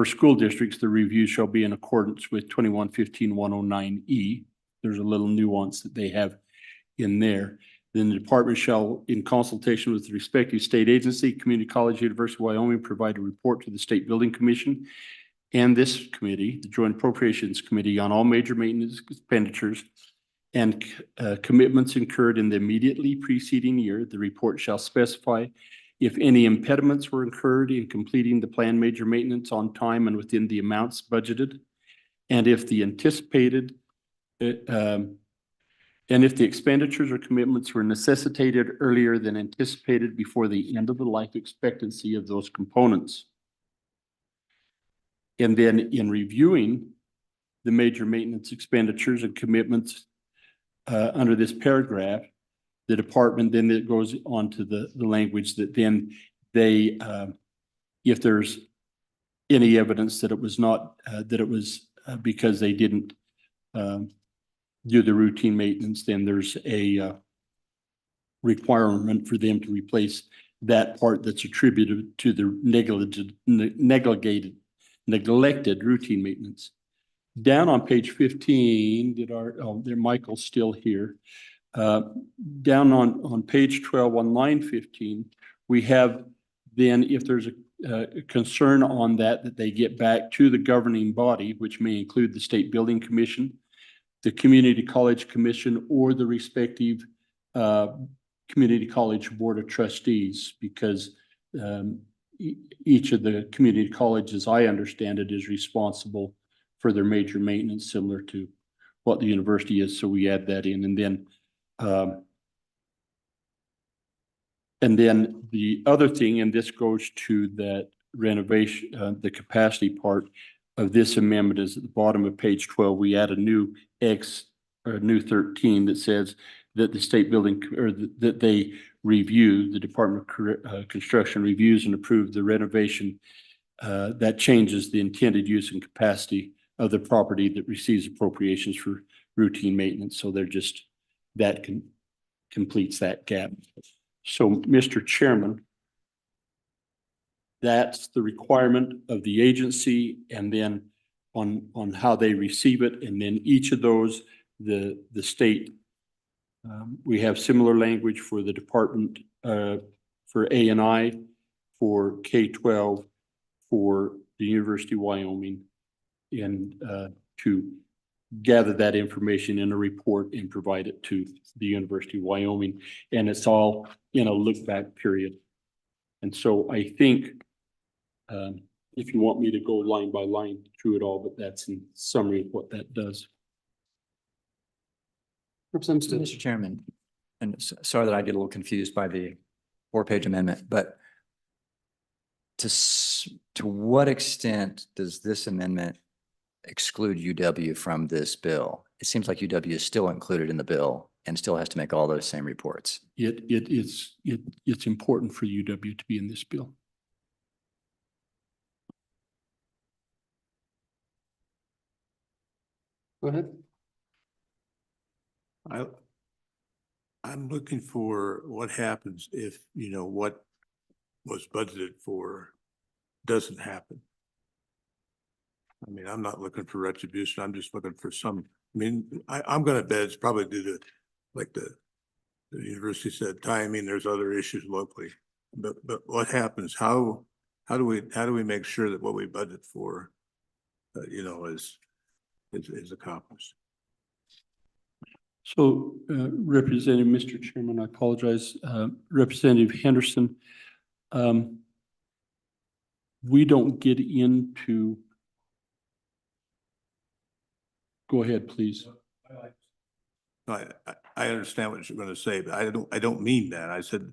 school districts, the review shall be in accordance with 2115-109E. There's a little nuance that they have in there. Then the department shall, in consultation with the respective state agency, community college, University of Wyoming, provide a report to the State Building Commission and this committee, the Joint Appropriations Committee, on all major maintenance expenditures and commitments incurred in the immediately preceding year. The report shall specify if any impediments were incurred in completing the planned major maintenance on time and within the amounts budgeted, and if the anticipated and if the expenditures or commitments were necessitated earlier than anticipated before the end of the life expectancy of those components. And then in reviewing the major maintenance expenditures and commitments under this paragraph, the department then it goes on to the language that then they, if there's any evidence that it was not, that it was because they didn't do the routine maintenance, then there's a requirement for them to replace that part that's attributed to the neglected routine maintenance. Down on page 15, Michael's still here. Down on page 12 on line 15, we have then if there's a concern on that they get back to the governing body, which may include the State Building Commission, the Community College Commission, or the respective Community College Board of Trustees, because each of the community colleges, I understand it, is responsible for their major maintenance, similar to what the university is. So we add that in, and then the other thing, and this goes to that renovation, the capacity part of this amendment, is at the bottom of page 12. We add a new new 13 that says that the state building, or that they review, the Department of Construction reviews and approve the renovation that changes the intended use and capacity of the property that receives appropriations for routine maintenance. So they're just, that completes that gap. So, Mr. Chairman, that's the requirement of the agency, and then on how they receive it, and then each of those, the state, we have similar language for the department, for A&I, for K-12, for the University of Wyoming, and to gather that information in a report and provide it to the University of Wyoming. And it's all in a look back period. And so I think if you want me to go line by line through it all, but that's in summary of what that does. Mr. Chairman, and sorry that I get a little confused by the 4-page amendment, but to what extent does this amendment exclude UW from this bill? It seems like UW is still included in the bill and still has to make all those same reports. It's important for UW to be in this bill. Go ahead. I'm looking for what happens if, what was budgeted for doesn't happen. I mean, I'm not looking for retribution. I'm just looking for I'm gonna bet it's probably due to, like the university said, timing. There's other issues locally, but what happens? How do we make sure that what we budget for, is accomplished? So Representative, Mr. Chairman, I apologize, Representative Henderson, we don't get into Go ahead, please. I understand what you're going to say, but I don't mean that. I said,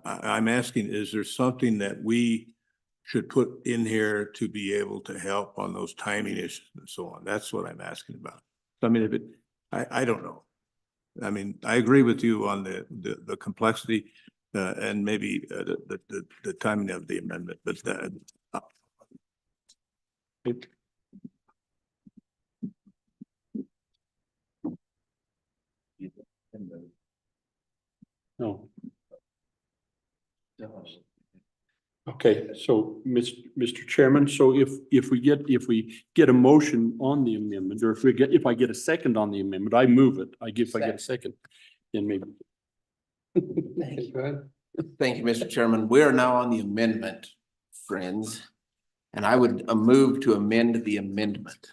I'm asking, is there something that we should put in here to be able to help on those timing issues and so on? That's what I'm asking about. I mean, if it, I don't know. I mean, I agree with you on the complexity and maybe the timing of the amendment, but No. Okay, so Mr. Chairman, so if we get a motion on the amendment, or if I get a second on the amendment, I move it. If I get a second, then maybe. Okay, go ahead. Thank you, Mr. Chairman. We are now on the amendment, friends. And I would move to amend the amendment.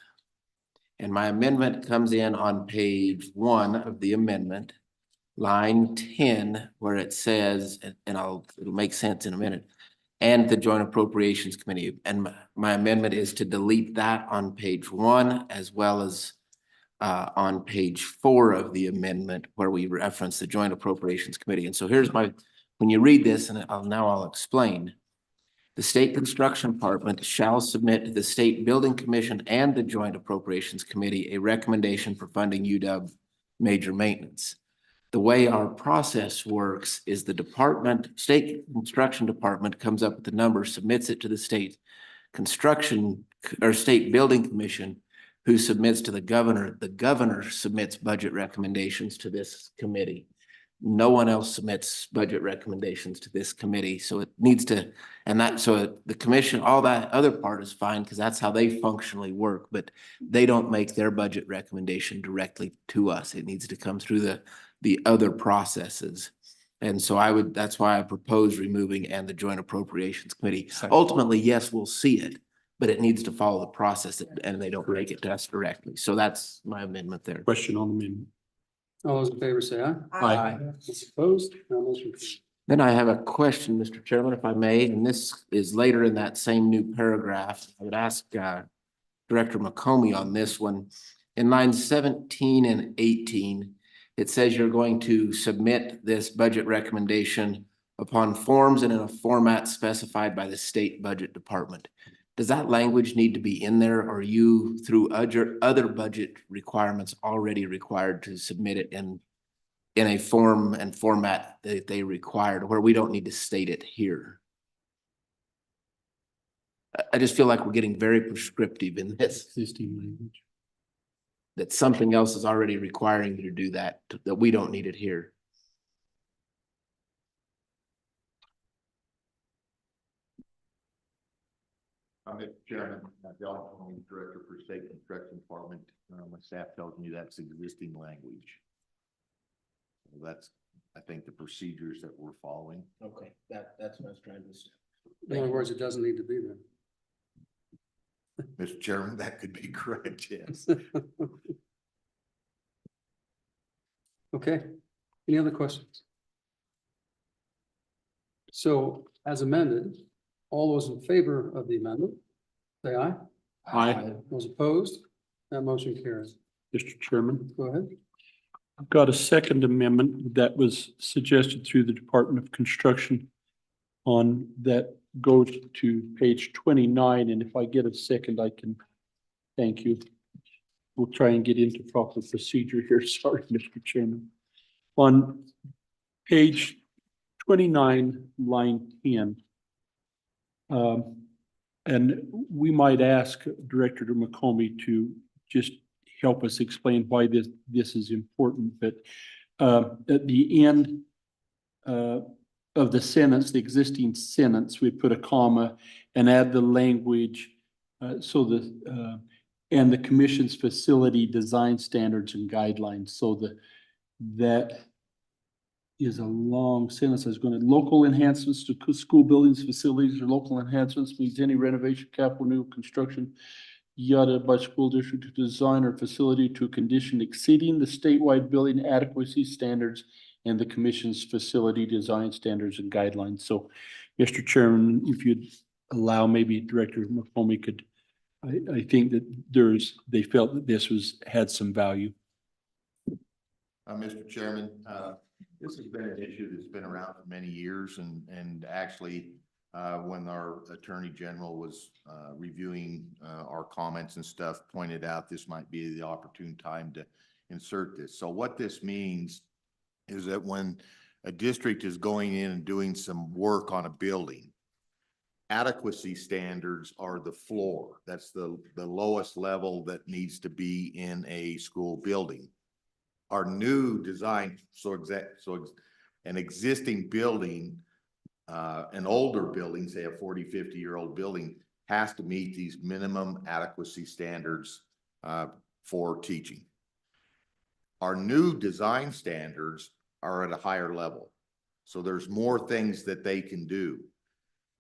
And my amendment comes in on page 1 of the amendment, line 10, where it says, and it'll make sense in a minute, and the Joint Appropriations Committee. And my amendment is to delete that on page 1 as well as on page 4 of the amendment where we reference the Joint Appropriations Committee. And so here's when you read this, and I'll explain. The State Construction Department shall submit to the State Building Commission and the Joint Appropriations Committee a recommendation for funding UW major maintenance. The way our process works is the State Construction Department comes up with the number, submits it to the State Construction or State Building Commission, who submits to the governor. The governor submits budget recommendations to this committee. No one else submits budget recommendations to this committee. So it needs to, so the commission, all that other part is fine because that's how they functionally work, but they don't make their budget recommendation directly to us. It needs to come through the other processes. And so that's why I propose removing and the Joint Appropriations Committee. Ultimately, yes, we'll see it, but it needs to follow the process and they don't make it to us directly. So that's my amendment there. Question on the amendment. All those in favor say aye. Aye. Those opposed? None motion carries. Then I have a question, Mr. Chairman, if I may, and this is later in that same new paragraph. I would ask Director McComey on this one. In lines 17 and 18, it says you're going to submit this budget recommendation upon forms and in a format specified by the State Budget Department. Does that language need to be in there, or are you, through other budget requirements, already required to submit it in a form and format that they required, where we don't need to state it here? I just feel like we're getting very prescriptive in this, Existing language. that something else is already requiring you to do that we don't need it here. I'm Mr. Chairman, John, Director for State Construction Department. My staff tells me that's existing language. So that's, I think, the procedures that we're following. Okay, that's what I was trying to say. In other words, it doesn't need to be there. Mr. Chairman, that could be correct, yes. Okay, any other questions? So as amended, all those in favor of the amendment, say aye. Aye. Those opposed? That motion carries. Mr. Chairman, Go ahead. I've got a second amendment that was suggested through the Department of Construction on that goes to page 29. And if I get a second, I can, thank you. We'll try and get into proper procedure here. Sorry, Mr. Chairman. On page 29, line 10. And we might ask Director McComey to just help us explain why this is important, but at the end of the sentence, the existing sentence, we put a comma and add the language and the commission's facility design standards and guidelines. So that is a long sentence. I was going to local enhancements to school buildings, facilities, or local enhancements means any renovation, capital, new construction, yada, by school district to design or facility to a condition exceeding the statewide building adequacy standards and the commission's facility design standards and guidelines. So, Mr. Chairman, if you'd allow, maybe Director McComey could I think that they felt that this had some value. Mr. Chairman, this has been an issue that's been around for many years and actually, when our Attorney General was, reviewing, our comments and stuff, pointed out this might be the opportune time to insert this. So what this means is that when a district is going in and doing some work on a building, adequacy standards are the floor. That's the lowest level that needs to be in a school building. Our new design, an existing building, an older building, say a 40, 50-year-old building, has to meet these minimum adequacy standards for teaching. Our new design standards are at a higher level. So there's more things that they can do,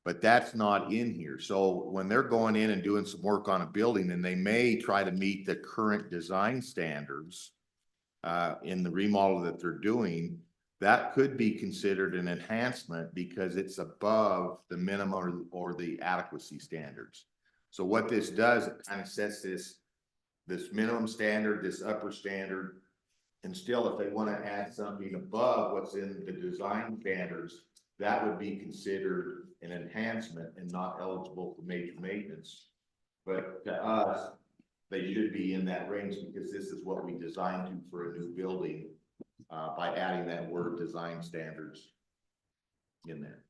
but that's not in here. So when they're going in and doing some work on a building, and they may try to meet the current design standards in the remodel that they're doing, that could be considered an enhancement because it's above the minimum or the adequacy standards. So what this does, it kind of sets this minimum standard, this upper standard, and still if they want to add something above what's in the design standards, that would be considered an enhancement and not eligible for major maintenance. But to us, they should be in that range because this is what we designed to for a new building by adding that word design standards in there.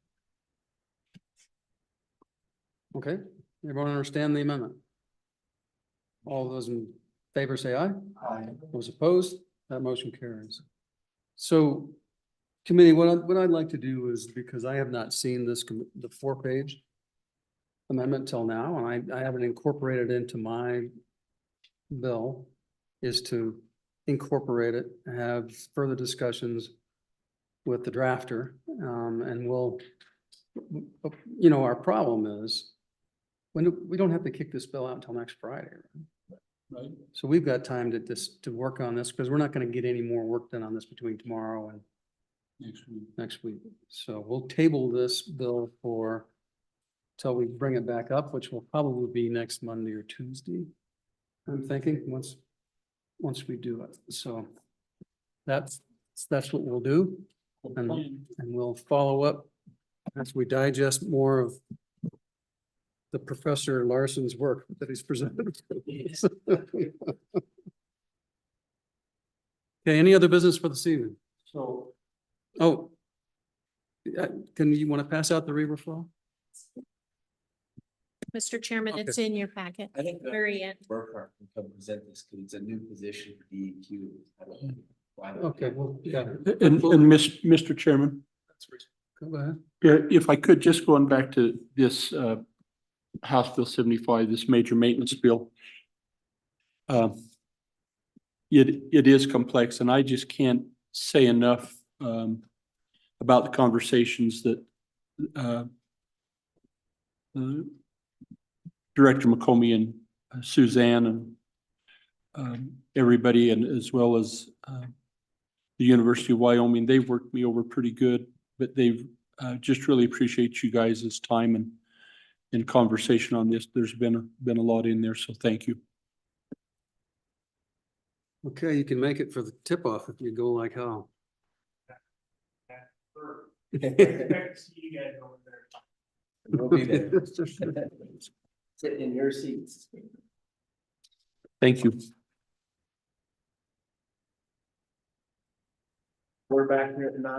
Okay, everyone understand the amendment? All those in favor say aye. Aye. Those opposed, that motion carries. So committee, what I'd like to do is, because I have not seen the 4-page amendment till now, and I haven't incorporated into my bill, is to incorporate it, have further discussions with the drafter, and we'll, our problem is we don't have to kick this bill out until next Friday, Right. So we've got time to work on this, because we're not going to get any more work done on this between tomorrow and next week. So we'll table this bill till we bring it back up, which will probably be next Monday or Tuesday. I'm thinking once we do it. So that's what we'll do. And we'll follow up as we digest more of the Professor Larson's work that he's presented. Okay, any other business for this evening? So, Oh, you want to pass out the referral? Mr. Chairman, it's in your packet. I think Very end. Burkhart can come present this because it's a new position for DEQ. I don't know why not. Okay, well, yeah. and Mr. Chairman, Go ahead. if I could, just going back to this House Bill 75, this major maintenance bill. It is complex, and I just can't say enough about the conversations that Director McComey and Suzanne and everybody, and as well as the University of Wyoming. They've worked me over pretty good, but they've just really appreciate you guys' time and conversation on this. There's been a lot in there, so thank you. Okay, you can make it for the tip-off if you go like hell. See you guys over there. We'll be there. Sit in your seats. Thank you. We're back here at 9.